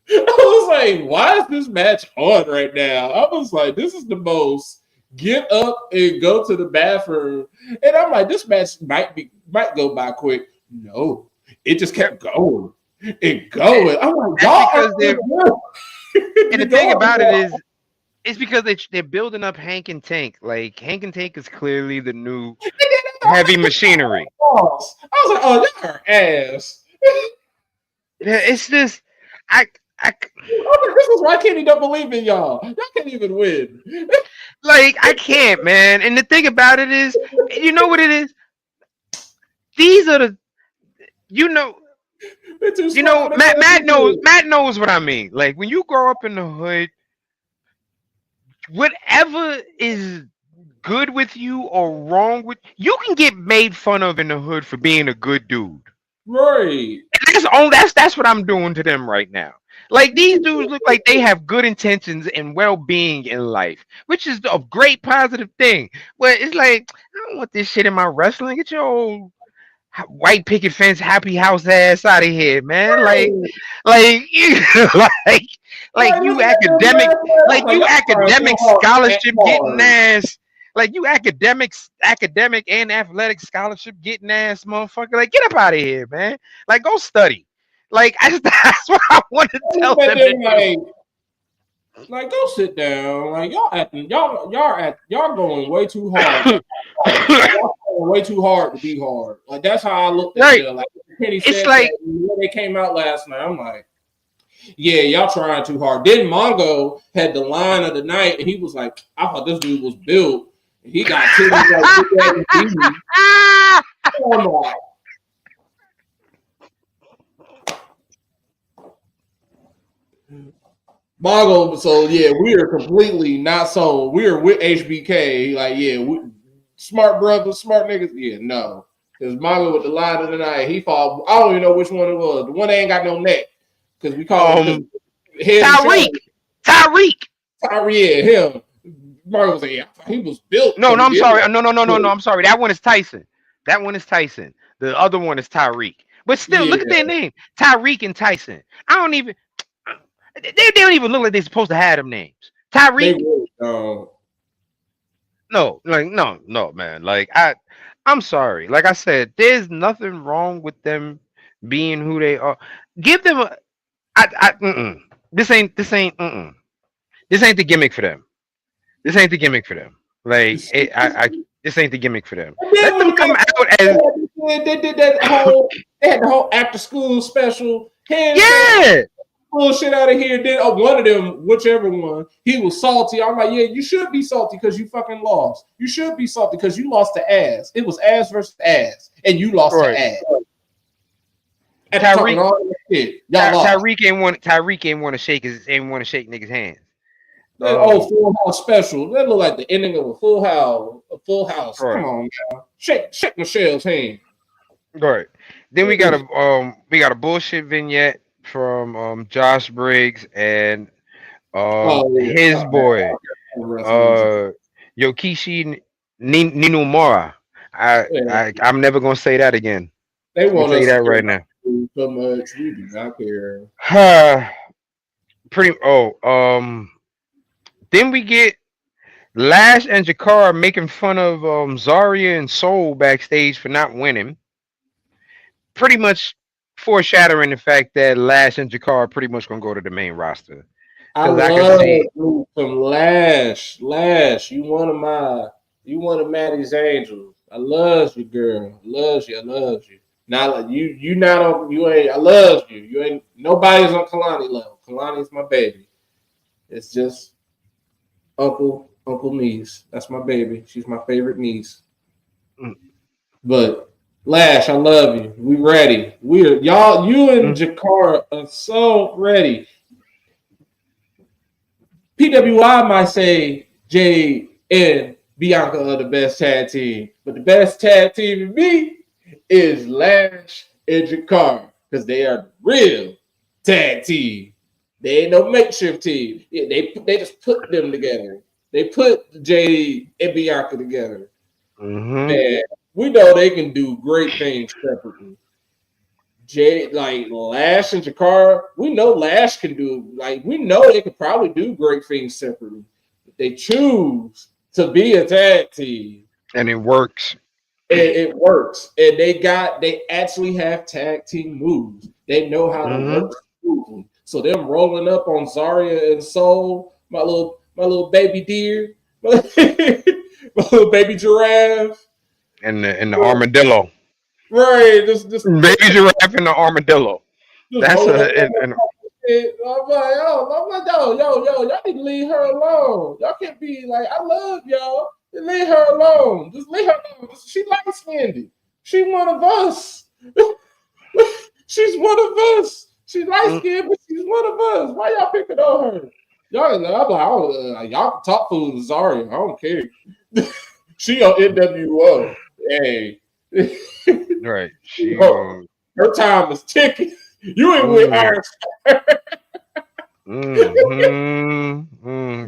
was like, why is this match on right now? I was like, this is the most get up and go to the bathroom. And I'm like, this match might go by quick. No, it just kept going and going. I'm like, y'all. And the thing about it is, it's because they're building up Hank and Tank. Like, Hank and Tank is clearly the new heavy machinery. I was like, oh, y'all are ass. Yeah, it's just, this is why Kenny don't believe in y'all. Y'all can't even win. like, I can't, man. And the thing about it is, you know what it is? These are the, Matt knows what I mean. Like, when you grow up in the hood, whatever is good with you or wrong with you can get made fun of in the hood for being a good dude. Right. And that's what I'm doing to them right now. Like, these dudes look like they have good intentions and well-being in life, which is a great positive thing. But it's like, I don't want this shit in my wrestling. Get your old white picket fence, happy house ass out of here, man. Like, like you academic, scholarship getting ass. Like, you academic and athletic scholarship getting ass motherfucker. Like, get up out of here, man. Like, go study. Like, that's what I want to tell them to do. Like, go sit down. Like, y'all going way too hard. Y'all going way too hard to be hard. Like, that's how I looked at it. Like, Kenny said, it's like when they came out last night. I'm like, yeah, y'all trying too hard. Then Mongo had the line of the night, and he was like, I thought this dude was built. And he got two like, Mongo, so yeah, we are completely not sold. We are with HBK. Like, yeah, smart brothers, smart niggas. Yeah, no. Because Mongo with the line of the night, he fought. I don't even know which one it was. The one that ain't got no neck. Because we call him Tyreek. Yeah, him. Mongo was like, yeah, he was built. No, I'm sorry. No, I'm sorry. That one is Tyson. The other one is Tyreek. But still, look at their name. Tyreek and Tyson. I don't even. They don't even look like they're supposed to have them names. Tyreek. No, man. Like, I'm sorry. Like I said, there's nothing wrong with them being who they are. Give them a. This ain't the gimmick for them. This ain't the gimmick for them. Like, this ain't the gimmick for them. Let them come out as they did that whole. They had the whole after school special. Bullshit out of here. Then one of them, whichever one, he was salty. I'm like, yeah, you should be salty because you fucking lost. You should be salty because you lost to ass. It was ass versus ass, and you lost to ass. Tyreek ain't want to shake niggas' hands. Full House special. That look like the ending of a Full House. Right. Come on, now. Shake Michelle's hand. Right. Then we got a bullshit vignette from Josh Briggs and his boy Yokishi Ninumura. I'm never gonna say that again. They want to say that right now. So much, we do not care. Then we get Lash and Jakar making fun of Zarya and Soul backstage for not winning. Pretty much foreshadowing the fact that Lash and Jakar are pretty much gonna go to the main roster. I love some Lash. Lash, you one of Maddie's angels. I love you, girl. I love you. Not like you not on you ain't I love you. You ain't nobody's on Kalani level. Kalani's my baby. It's just Uncle niece. That's my baby. She's my favorite niece. But Lash, I love you. We ready. You and Jakar are so ready. PWI might say Jay and Bianca are the best tag team, but the best tag team in me is Lash and Jakar because they are the real tag team. They ain't no makeshift team. Yeah, they just put them together. They put JD and Bianca together. Man, we know they can do great things separately. Like Lash and Jakar, we know Lash can do, like, we know they could probably do great things separately. But they choose to be a tag team. And it works. It works. And they actually have tag team moves. They know how to work smoothly. So them rolling up on Zarya and Soul, my little baby deer, my little baby giraffe. And the armadillo. Right, just Baby giraffe and the armadillo. That's rolling up a on and I'm like, yo, y'all need to leave her alone. Y'all can't be like, I love y'all. Leave her alone. Just leave her alone. She light skinned. She one of us. She's one of us. She's light skinned, but she's one of us. Why y'all picking on her? Y'all can talk food to Zarya. I don't care. She on NWO. Hey. right. Her time is ticking. You ain't with Iron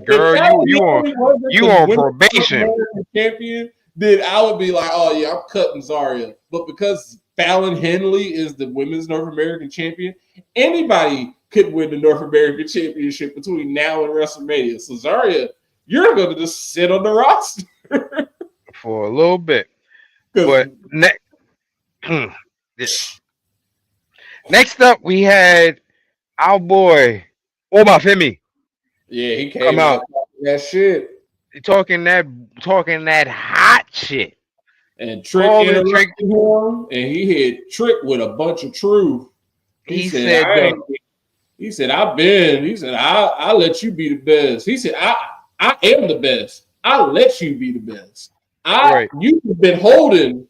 Girl, you on probation. Champion, then I would be like, oh yeah, I'm cutting Zarya. But because Fallon Henley is the women's North American champion, anybody could win the North American championship between now and WrestleMania. So Zarya, you're going to just sit on the roster for a little bit. But next up, we had our boy Femi. Yeah, he came out that shit, talking that hot shit. And Trick interrupted him, and he hit Trick with a bunch of truth. He said, I let you be the best. He said, I am the best. I let you be the best. You've been holding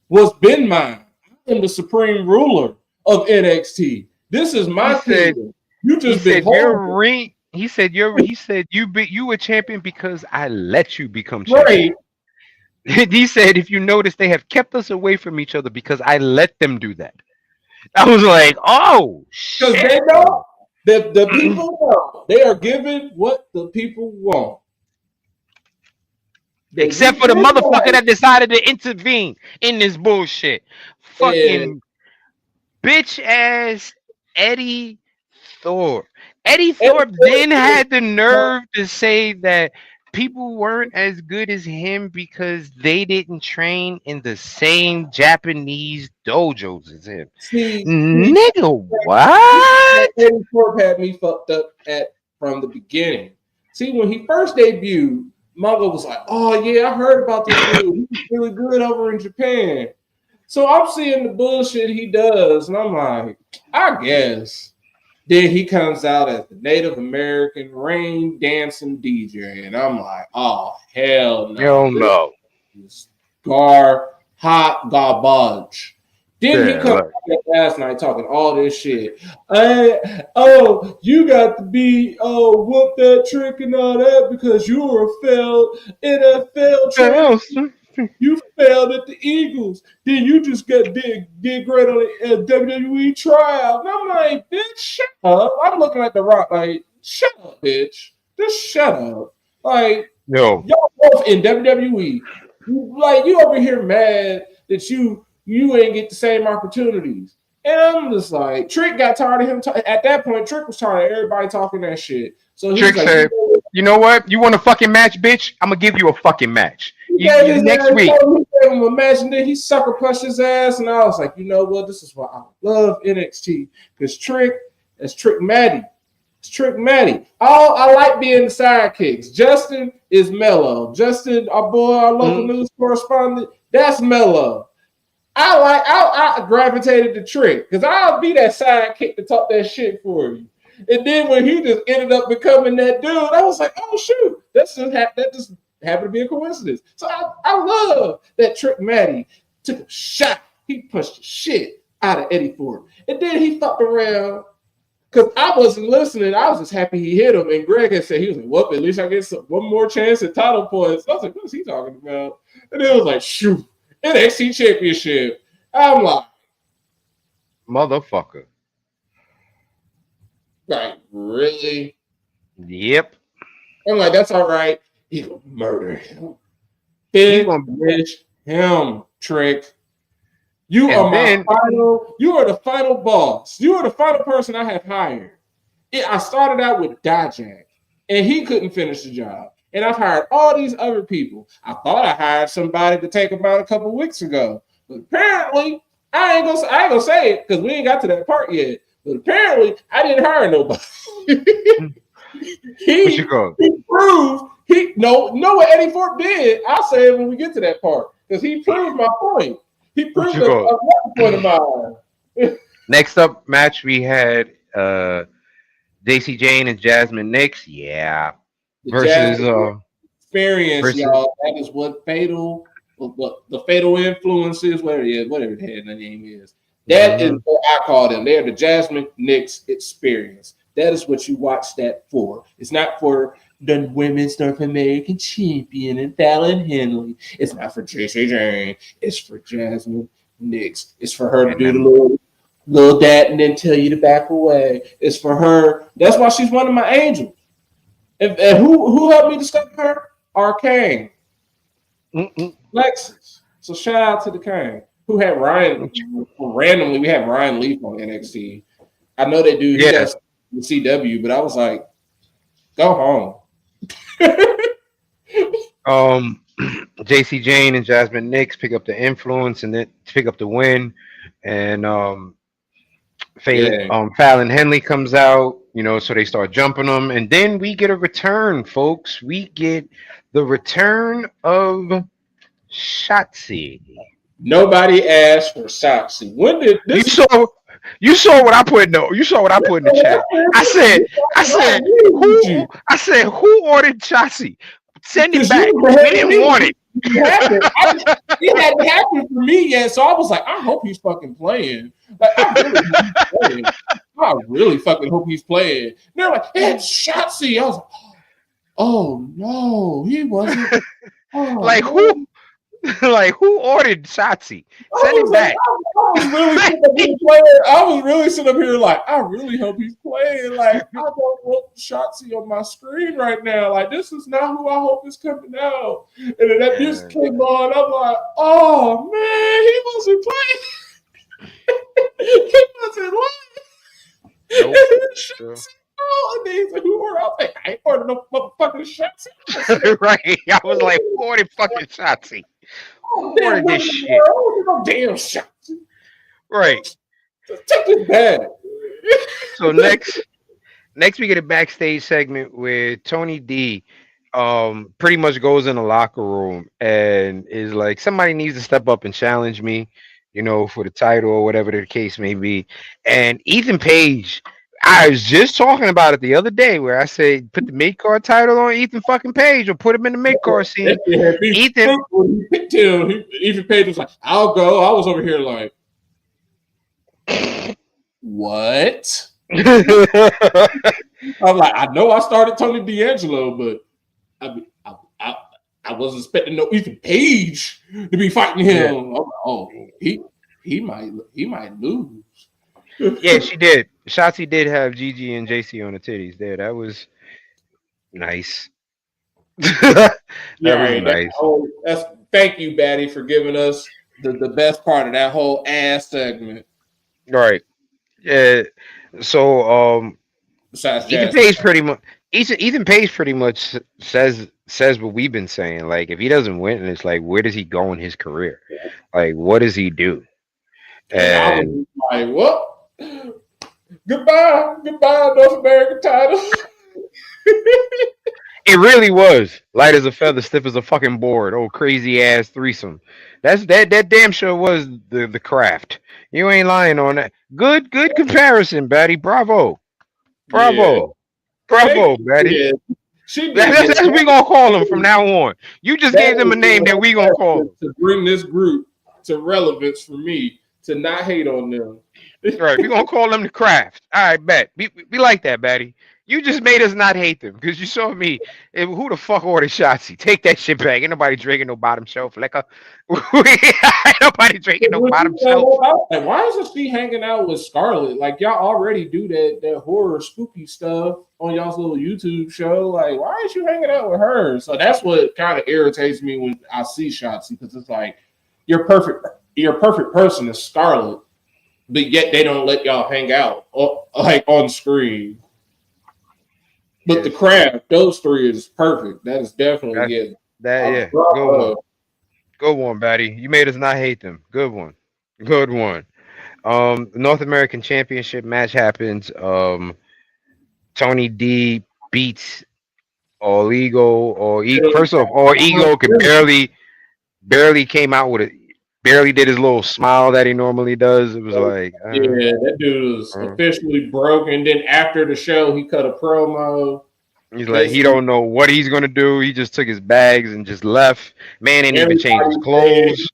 what's been mine. I am the supreme ruler of NXT. This is my kingdom. You just been holding. He said you a champion because I let you become champion. Right. He said, if you notice, they have kept us away from each other because I let them do that. I was like, oh, because they know the people know. They are given what the people want. Except for the motherfucker that decided to intervene in this bullshit. Fucking bitch ass Eddy Thorpe. Eddy Thorpe then had the nerve to say that people weren't as good as him because they didn't train in the same Japanese dojos as him. Nigga, what? Eddy Thorpe had me fucked up from the beginning. See, when he first debuted, Mongo was like, oh yeah, I heard about this dude. He's really good over in Japan. So I'm seeing the bullshit he does, and I'm like, I guess. Then he comes out as the Native American rain dancing DJ, and I'm like, oh hell no. Hell no. Hot garbage. Then he comes out last night talking all this shit. You got to be whoop that Trick and all that because you were a failed NFL champion. You failed at the Eagles. Then you just did great on the WWE trial. And I'm like, bitch, shut up. I'm looking at The Rock like, shut up, bitch. Just shut up. Like, y'all both in WWE. You over here mad that you ain't get the same opportunities. And I'm just like, Trick got tired of him. At that point, Trick was tired of everybody talking that shit. So Trick said, you know what? You want a fucking match, bitch? I'm going to give you a fucking match. Next week. He gave him a match, and then he sucker punched his ass. And I was like, you know what? This is why I love NXT. Because Trick is Trick Matty. It's Trick Matty. I like being the sidekicks. Justin is mellow. Justin, our boy, our local news correspondent, that's mellow. I gravitated to Trick because I'll be that sidekick to talk that shit for you. And then when he just ended up becoming that dude, I was like, oh shoot, that just happened to be a coincidence. So I love that Trick Matty took a shot. He punched the shit out of Eddy Thorpe. And then he fucked around because I wasn't listening. I was just happy he hit him. And Greg had said, he was like, well, at least I get one more chance at title points. I was like, what's he talking about? And it was like, shoot, NXT Championship. I'm Motherfucker. like, really? Yep. I'm like, that's all right. He gonna murder him. He gonna Finish him, Trick. You are and my then final. You are the final boss. You are the final person I have hired. I started out with Dijak, and he couldn't finish the job. And I've hired all these other people. I thought I hired somebody to take him out a couple weeks ago, but apparently I ain't gonna say it because we ain't got to that part yet. But apparently I didn't hire nobody. what you go? he proved he know what Eddy Thorpe did. I'll say it when we get to that part because he proved my point. He What proved you go? a point of mine. Next up match we had JC Jane and Jasmine Nix. Yeah. The Versus Jasmine experience, versus y'all. That is what the fatal influences, whatever the hell the name is. That is what I call them. They are the Jasmine Nix experience. That is what you watch that for. It's not for the women's North American champion and Fallon Henley. It's not for JC Jane. It's for Jasmine Nix. It's for her to do the little that and then tell you to back away. It's for her. That's why she's one of my angels. And who helped me discover her? Arcane. Lexus. So shout out to the Kane. Who had Ryan randomly? We had Ryan Leaf on NXT. I know they do. He does the CW, but I was like, go home. JC Jane and Jasmine Nix pick up the influence and then pick up the win. And Fallon Henley comes out, so they start jumping them. And then we get a return, folks. We get the return of Shotzi. Nobody asked for Shotzi. When did this? You saw what I put in the chat. I said who ordered Shotzi? Send it back. We didn't want it. It hadn't happened for me yet, so I was like, I hope he's fucking playing. Like, I really fucking hope he's playing. And they're like, it's Shotzi. I was like, oh no, he wasn't. Like who? Like who ordered Shotzi? Send it back. I was really sitting up here like, I really hope he's playing. Like, I don't want Shotzi on my screen right now. Like, this is not who I hope is coming out. And then that music came on. I'm like, oh man, he wasn't playing. He wasn't lying. Nope. And then he's like, who ordered? I was like, I ain't ordered no motherfucking Shotzi. Right. I was like, who ordered fucking Shotzi? Ordered this shit. No damn Shotzi. Right. Take this back. So next we get a backstage segment where Tony D pretty much goes in the locker room and is like, somebody needs to step up and challenge me, for the title or whatever the case may be. And Ethan Page, I was just talking about it the other day where I said put the mid-card title on Ethan fucking Page or put him in the mid-card scene. Ethan Page was like, I'll go. I was over here like, what? I'm like, I know I started Tony D'Angelo, but I wasn't expecting no Ethan Page to be fighting him. Yeah. I'm like, oh, he might lose. Yeah, she did. Shotzi did have Gigi and JC on the titties there. That was nice. That was nice. Thank you, Batty, for giving us the best part of that whole ass segment. Right. Yeah. So Ethan Page pretty much says what we've been saying. Like, if he doesn't win, it's like, where does he go in his career? Like, what does he do? And I was like, what? Goodbye, North American title. It really was light as a feather, stiff as a fucking board. Oh, crazy ass threesome. That damn sure was the craft. You ain't lying on that. Good comparison, Batty. Bravo, Batty. Yeah. That's what we gonna call him from now on. You just gave them a name that we gonna call them to bring this group to relevance for me to not hate on them. Right, we gonna call them the craft. All right, bet. We like that, Batty. You just made us not hate them because you saw me. Who the fuck ordered Shotzi? Take that shit back. Ain't nobody drinking no bottom shelf liquor. Ain't nobody drinking no bottom shelf. Like, why isn't she hanging out with Scarlett? Like, y'all already do that horror spooky stuff on y'all's little YouTube show. Like, why aren't you hanging out with her? So that's what kind of irritates me when I see Shotzi, because it's like your perfect person is Scarlett, but yet they don't let y'all hang out like on screen. But the craft, those three is perfect. That is definitely it. Good one. Good one, Batty. You made us not hate them. Good one. Good one. The North American Championship match happens. Tony D beats All Ego. First off, All Ego could barely came out with it. Barely did his little smile that he normally does. It was like, that dude was officially broken. Then after the show, he cut a promo. He's like, he don't know what he's gonna do. He just took his bags and just left. Man didn't even change his clothes.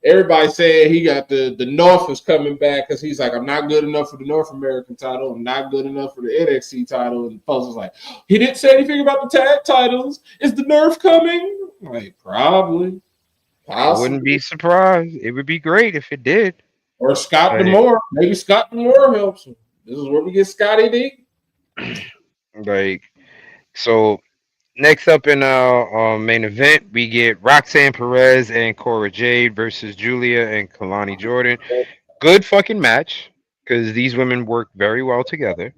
Everybody said he got the North is coming back because he's like, I'm not good enough for the North American title. I'm not good enough for the NXT title. And the post was like, he didn't say anything about the tag titles. Is the Nerf coming? Like, probably. I wouldn't be surprised. It would be great if it did. Or Scott D'Amore. Maybe Scott D'Amore helps him. This is where we get Scotty D. Like, so next up in our main event, we get Roxanne Perez and Cora Jade versus Julia and Kalani Jordan. Good fucking match because these women work very well together.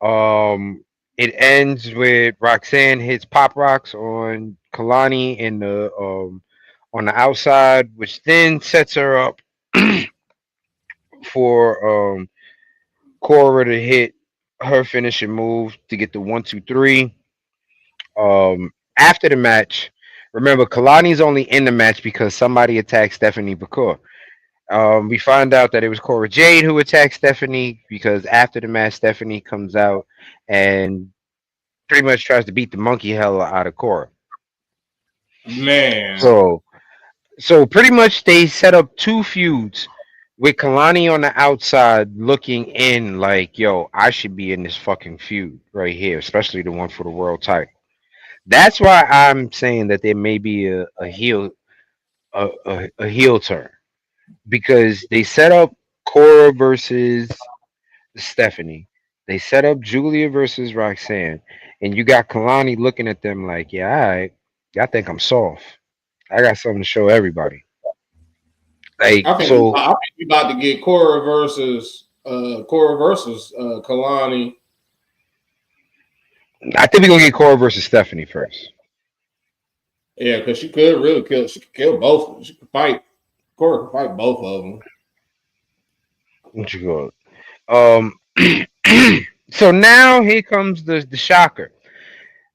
It ends with Roxanne hits pop rocks on Kalani in the on the outside, which then sets her up for Cora to hit her finishing move to get the 1-2-3. After the match, remember Kalani's only in the match because somebody attacked Stephanie Bakur. We find out that it was Cora Jade who attacked Stephanie because after the match, Stephanie comes out and pretty much tries to beat the monkey hell out of Cora. Man. So pretty much they set up two feuds with Kalani on the outside looking in like, yo, I should be in this fucking feud right here, especially the one for the world title. That's why I'm saying that there may be a heel turn because they set up Cora versus Stephanie. They set up Julia versus Roxanne, and you got Kalani looking at them like, yeah, all right, y'all think I'm soft. I got something to show everybody. Like, I think we about to get Cora versus Kalani. I think we're gonna get Cora versus Stephanie first. Yeah, because she could really kill. She could kill both. She could fight. Cora could fight both of them. What you call it? So now here comes the shocker.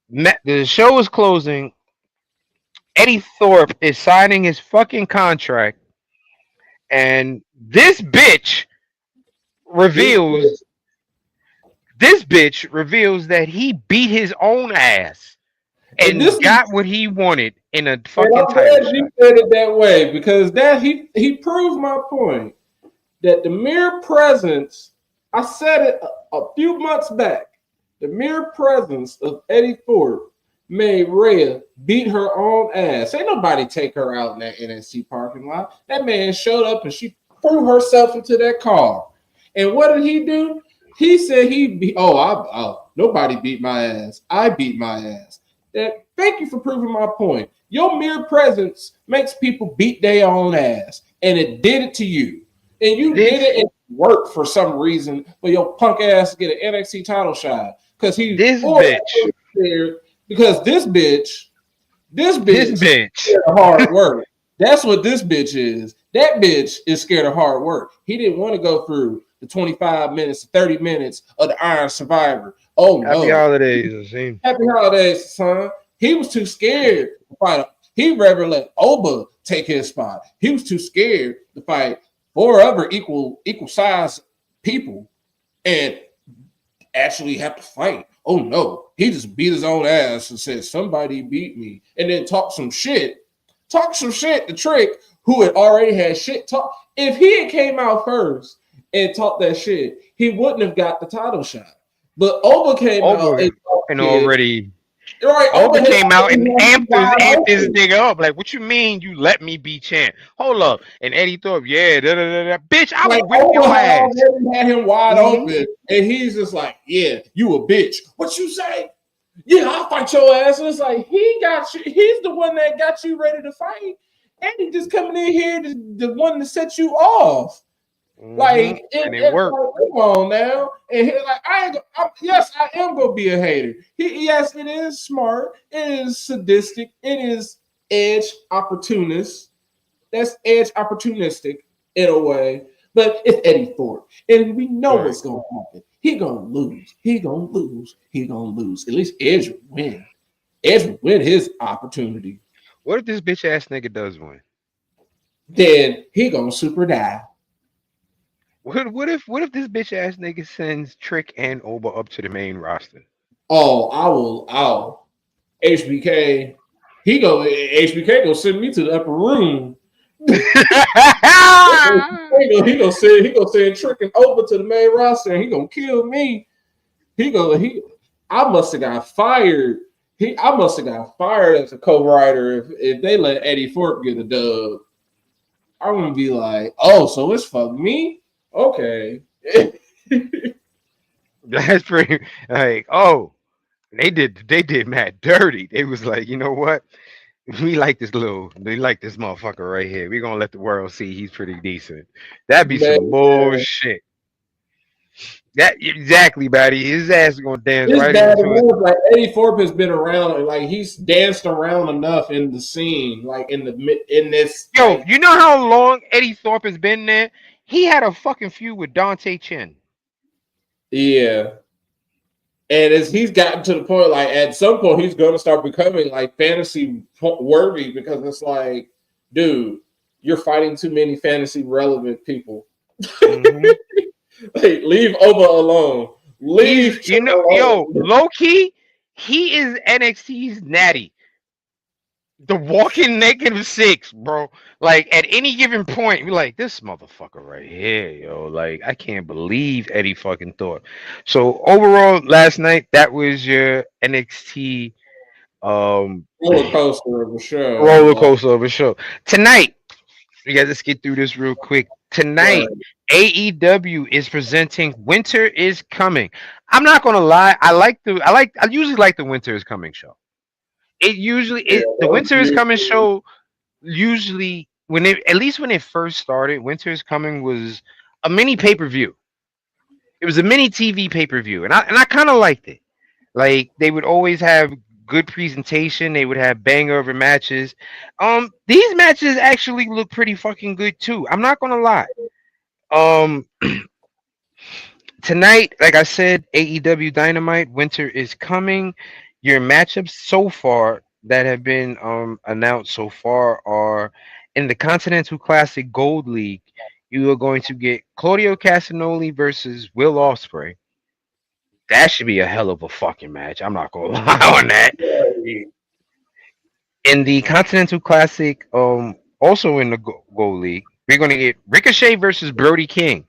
The show is closing. Eddy Thorpe is signing his fucking contract, and this bitch reveals that he beat his own ass and got what he wanted in a fucking title shot. He said it that way because that he proved my point that the mere presence. I said it a few months back. The mere presence of Eddy Thorpe made Rhea beat her own ass. Ain't nobody take her out in that NXT parking lot. That man showed up and she threw herself into that car. And what did he do? He said nobody beat my ass. I beat my ass. Thank you for proving my point. Your mere presence makes people beat their own ass. And it did it to you. And you did it and it worked for some reason for your punk ass to get an NXT title shot. Because this bitch scared of hard work. That's what this bitch is. That bitch is scared of hard work. He didn't want to go through the 25 minutes, 30 minutes of the Iron Survivor. Oh, no. Happy holidays, Happy holidays, son. He was too scared to fight. He'd rather let Oba take his spot. He was too scared to fight 4 other equal size people and actually have to fight. Oh, no. He just beat his own ass and said, somebody beat me. And then talk some shit to Trick, who had already had shit talk. If he had came out first and talked that shit, he wouldn't have got the title shot. But Oba came out Over and and already. right. Oba Oba had came out and already amped this open. nigga up. Like, what you mean you let me be champ? Hold up. And Eddy Thorpe, yeah, da, da, da, da. Bitch, I Like will whip Oba your had ass. already had him wide Mm-hmm. open, and he's just like, "Yeah, you a bitch. What you say? Yeah, I'll fight your ass." And it's like he got you. He's the one that got you ready to fight, and he just coming in here, the one to set you off. Mm-hmm. Like, And it worked. like, come on now. And he, like, yes, I am gonna be a hater. Yes, it is smart. It is sadistic. It is edge opportunist. That's edge opportunistic in a way. But it's Eddy Thorpe, and we know Right. what's gonna happen. He gonna lose. He gonna lose. He gonna lose. At least Edge will win. Edge will win his opportunity. What if this bitch ass nigga does win? Then he gonna super die. What if this bitch ass nigga sends Trick and Oba up to the main roster? Oh, I will. Oh, HBK. HBK gonna send me to the upper room. He gonna send Trick and over to the main roster, and he gonna kill me. I must have got fired. I must have got fired as a co-writer if they let Eddy Thorpe get a dub. I'm gonna be like, oh, so it's fuck me? Okay. That's pretty like, oh, they did Matt dirty. They was like, you know what? They like this motherfucker right here. We gonna let the world see he's pretty decent. That'd be Man, some bullshit. That exactly, buddy. His ass is gonna dance it's right bad into it. enough. Like Eddy Thorpe has been around, and like he's danced around enough in the scene, like in this. Yo, Like, you know how long Eddy Thorpe has been there? He had a fucking feud with Dante Chin. yeah. And as he's gotten to the point, like at some point, he's going to start becoming like fantasy worthy because it's like, dude, you're fighting too many fantasy relevant people. Mm-hmm. Like, leave Oba alone. Leave He's, yo, alone. low key, he is NXT's natty. The walking -6, bro. Like at any given point, we're like, this motherfucker right here, yo. Like, I can't believe Eddy fucking Thorpe. So overall, last night, that was your NXT um Roller coaster of a show. roller Like, coaster of a show. Tonight, we got to get through this real quick. right. Tonight, AEW is presenting Winter is Coming. I'm not gonna lie, I usually like the Winter is Coming show. Yeah, The that was Winter is Coming usually show usually when it at least when it first started, Winter is Coming was a mini pay-per-view. It was a mini TV pay-per-view, and I kind of liked it. Like they would always have good presentation. They would have banger over matches. These matches actually look pretty fucking good too. I'm not gonna lie. Um, Tonight, like I said, AEW Dynamite Winter is coming. Your matchups so far that have been announced so far are in the Continental Classic Gold League. You are going to get Claudio Castagnoli versus Will Ospreay. That should be a hell of a fucking match. I'm not gonna lie on that. In the Continental Classic, also in the Gold League, we're gonna get Ricochet versus Brody King.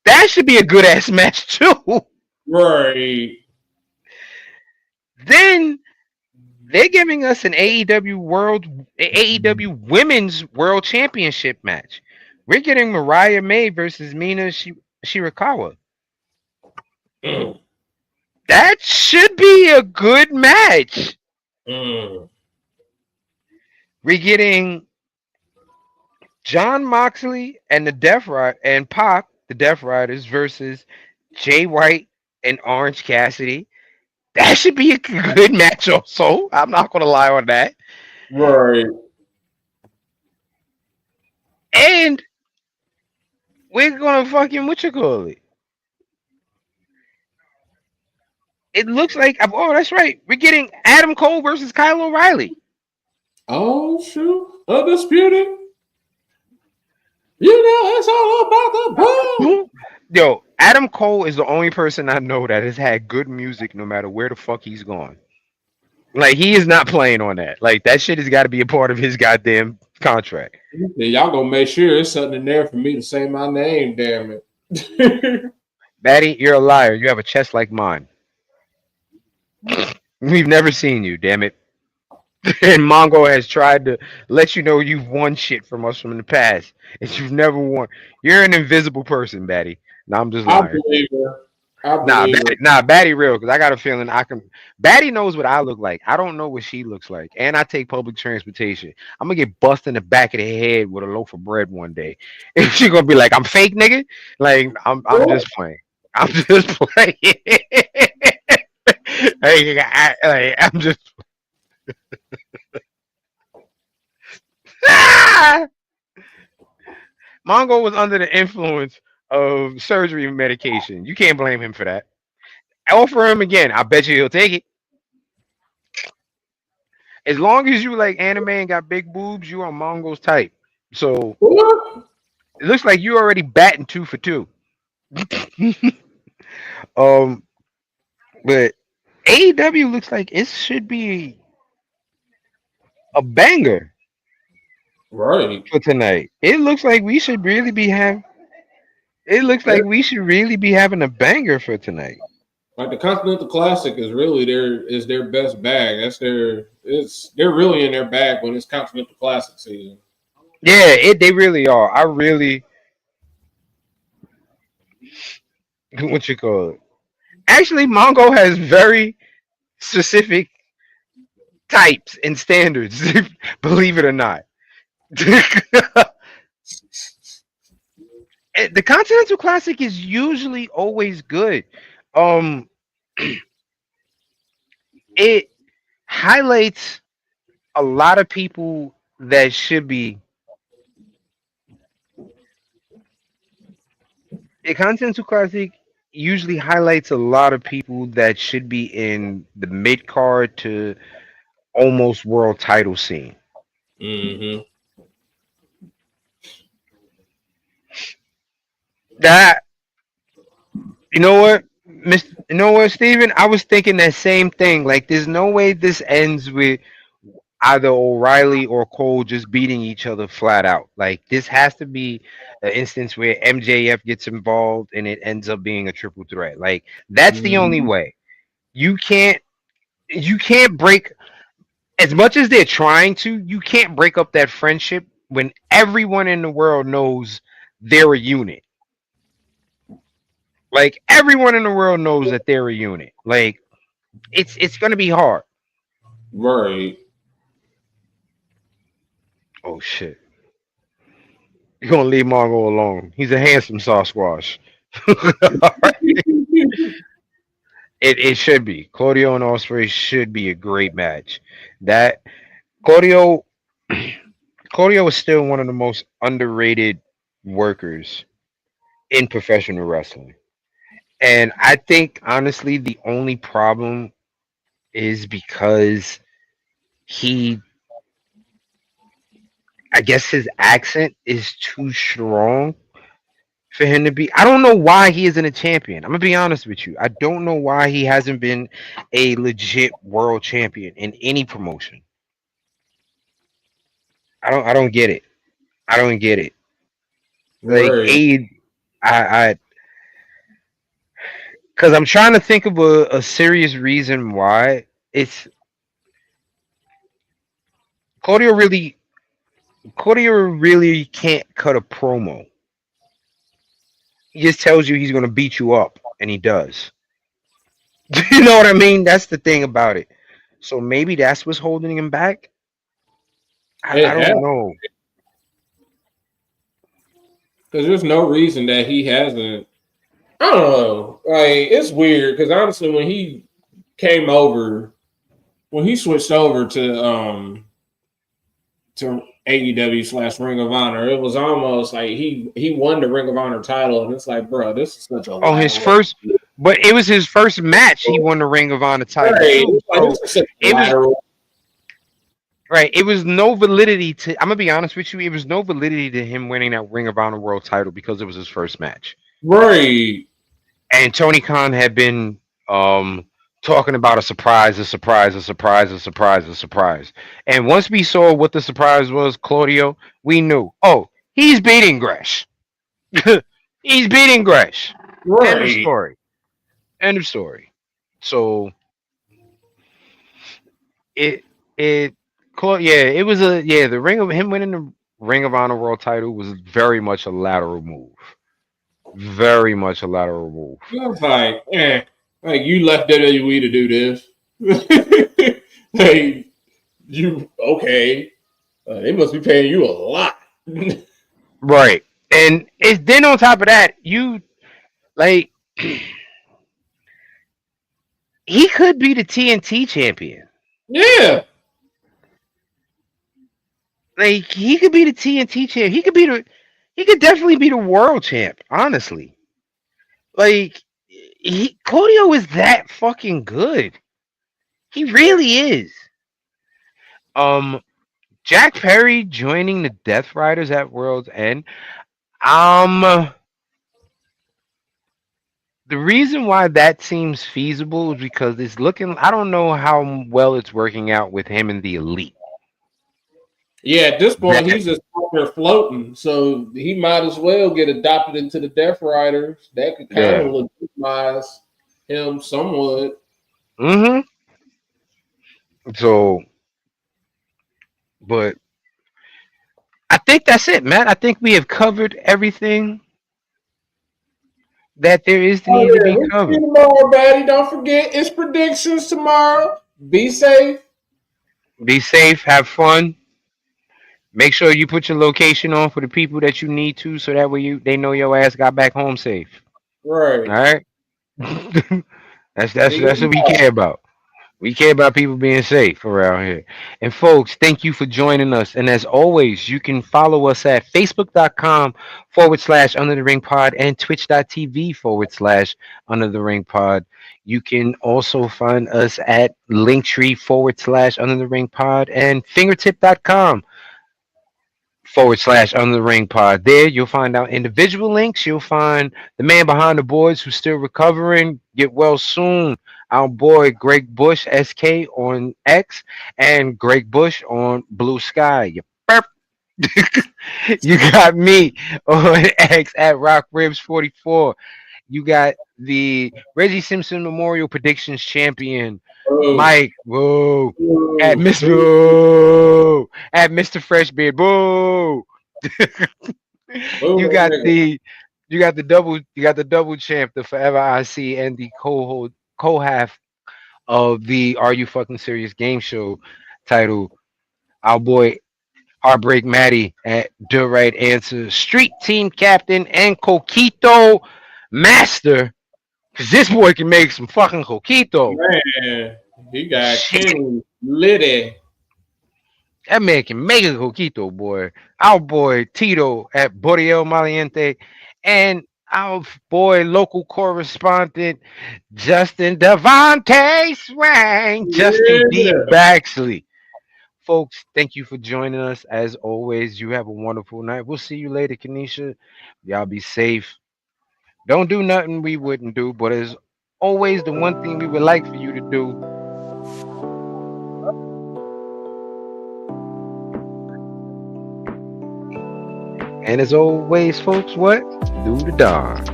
That should be a good ass match too. right. Then they're giving us an AEW Women's World Championship match. We're getting Mariah May versus Mina Shirakawa. Mm, That should be a good match. mm. We're getting John Moxley and the Death Rider and Pac, the Death Riders versus Jay White and Orange Cassidy. That should be a good match also. I'm not gonna lie on that. Right. And we're gonna fucking what you call it? It looks like oh, that's right. We're getting Adam Cole versus Kyle O'Reilly. Oh shoot. Undisputed. You know, it's all about the boom. Yo, Adam Cole is the only person I know that has had good music no matter where the fuck he's gone. Like he is not playing on that. Like that shit has got to be a part of his goddamn contract. Yeah, y'all gonna make sure there's something in there for me to say my name, damn it. Batty, you're a liar. You have a chest like mine. We've never seen you, damn it. And Mongo has tried to let you know you've won shit from us from the past. And you've never won. You're an invisible person, Batty. No, I'm just I lying. believe her. I Nah, believe her. Batty real, because I got a feeling I can. Batty knows what I look like. I don't know what she looks like. And I take public transportation. I'm gonna get bust in the back of the head with a loaf of bread one day. And she gonna be like, I'm fake, nigga. Like, I'm just playing. I'm just playing. I'm just Mongo was under the influence of surgery medication. You can't blame him for that. Offer him again. I bet you he'll take it. As long as you like anime and got big boobs, you are Mongo's type. So What? it looks like you already batting 2 for 2. um, but AEW looks like it should be a banger Right. for tonight. It looks like we should really be having. It looks Yeah. like we should really be having a banger for tonight. Like the Continental Classic is really their best bag. They're really in their bag when it's Continental Classic season. Yeah, they really are. I really what you call it. Actually, Mongo has very specific types and standards. Believe it or not, the Continental Classic is usually always good. Um, it highlights a lot of people that should be. The Continental Classic usually highlights a lot of people that should be in the mid card to almost world title scene. Mm-hmm. That You know what, Steven? I was thinking that same thing. Like, there's no way this ends with either O'Reilly or Cole just beating each other flat out. Like, this has to be an instance where MJF gets involved and it ends up being a triple threat. Like, that's the only Mm-hmm. way. You can't you can't break as much as they're trying to, you can't break up that friendship when everyone in the world knows they're a unit. Like, everyone in the world knows that they're a unit. Like, it's gonna be hard. Right. Oh shit. You're gonna leave Mongo alone. He's a handsome Sasquatch. It should be. Claudio and Osprey should be a great match. That Claudio Claudio is still one of the most underrated workers in professional wrestling. And I think honestly the only problem is because he I guess his accent is too strong for him to be. I don't know why he isn't a champion. I'm gonna be honest with you. I don't know why he hasn't been a legit world champion in any promotion. I don't get it. I don't get it. Like Right. Aid, I because I'm trying to think of a serious reason why it's Claudio really Claudio really can't cut a promo. He just tells you he's gonna beat you up, and he does. You know what I mean? That's the thing about it. So maybe that's what's holding him back. I It has don't know. because there's no reason that he hasn't. I don't know. Like it's weird because honestly, when he came over, when he switched over to AEW slash Ring of Honor, it was almost like he won the Ring of Honor title, and it's like, bro, this is such a Oh, his lateral. first, but it was his first match. He won the Ring of Honor title Right. too. It's like So this is such a it was lateral. right. It was no validity to. I'm gonna be honest with you. It was no validity to him winning that Ring of Honor world title because it was his first match. Right. And Tony Khan had been talking about a surprise, a surprise, a surprise, a surprise, a surprise. And once we saw what the surprise was, Claudio, we knew. Oh, he's beating Gresh. He's beating Gresh. End of Right. story. End of story. So it it yeah, it was a the ring of him winning the Ring of Honor World title was very much a lateral move. Very much a lateral move. I was like you left WWE to do this. Hey, you okay? They must be paying you a lot. Right. And it's then on top of that, you like he could be the TNT champion. Yeah. Like he could be the TNT champ. He could definitely be the world champ, honestly. Like Claudio is that fucking good. He really is. Um Jack Perry joining the Death Riders at World's End. Um the reason why that seems feasible is because it's looking I don't know how well it's working out with him and the Elite. Yeah, at this point, That, he's just out there floating, so he might as well get adopted into the Death Riders. That could kind yeah. of legitimize him somewhat. Mm-hmm. So, but I think that's it, man. I think we have covered everything that there is to Oh need to yeah, be we'll see you covered. tomorrow, Batty. Don't forget, it's predictions tomorrow. Be safe. Be safe, have fun. Make sure you put your location on for the people that you need to, so that way they know your ass got back home safe. All Right. right. That's what we care about. We care about people being safe around here. And folks, thank you for joining us. And as always, you can follow us at facebook.com/ Under the Ring Pod and twitch.tv/ Under the Ring Pod. You can also find us at linktree / Under the Ring Pod and fingertip.com / Under the Ring Pod. There you'll find out individual links. You'll find the man behind the boards who's still recovering. Get well soon. Our boy Greg Bush SK on X and Greg Bush on Blue Sky. You perp. You got me on X at Rock Ribs 44. You got the Reggie Simpson Memorial Predictions Champion Oh, Mike. Whoa. At oh, Miss Whoa. At Mr. Freshbeard. Whoa. oh, you got the double champ, the Forever IC, and the co-half of the Are You Fucking Serious game show title. Our boy Heartbreak Matty at The Right Answer, Street Team Captain, and Coquito Master. Cause this boy can make some fucking coquito. man, he got Shit. King Liddy. That man can make a coquito, boy. Our boy Tito at Boriel Maliente, and our boy local correspondent Justin Devontae Swang, Justin D. Yeah. Baxley. Folks, thank you for joining us. As always, you have a wonderful night. We'll see you later, Kanisha. Y'all be safe. Don't do nothing we wouldn't do, but as always, the one thing we would like for you to do. And as always, folks, what? Do the darn.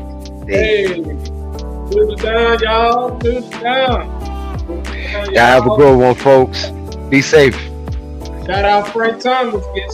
Hey, do the down, y'all. Do the down. Y'all have a good one, folks. Be safe. Shout out Frank Thomas. Get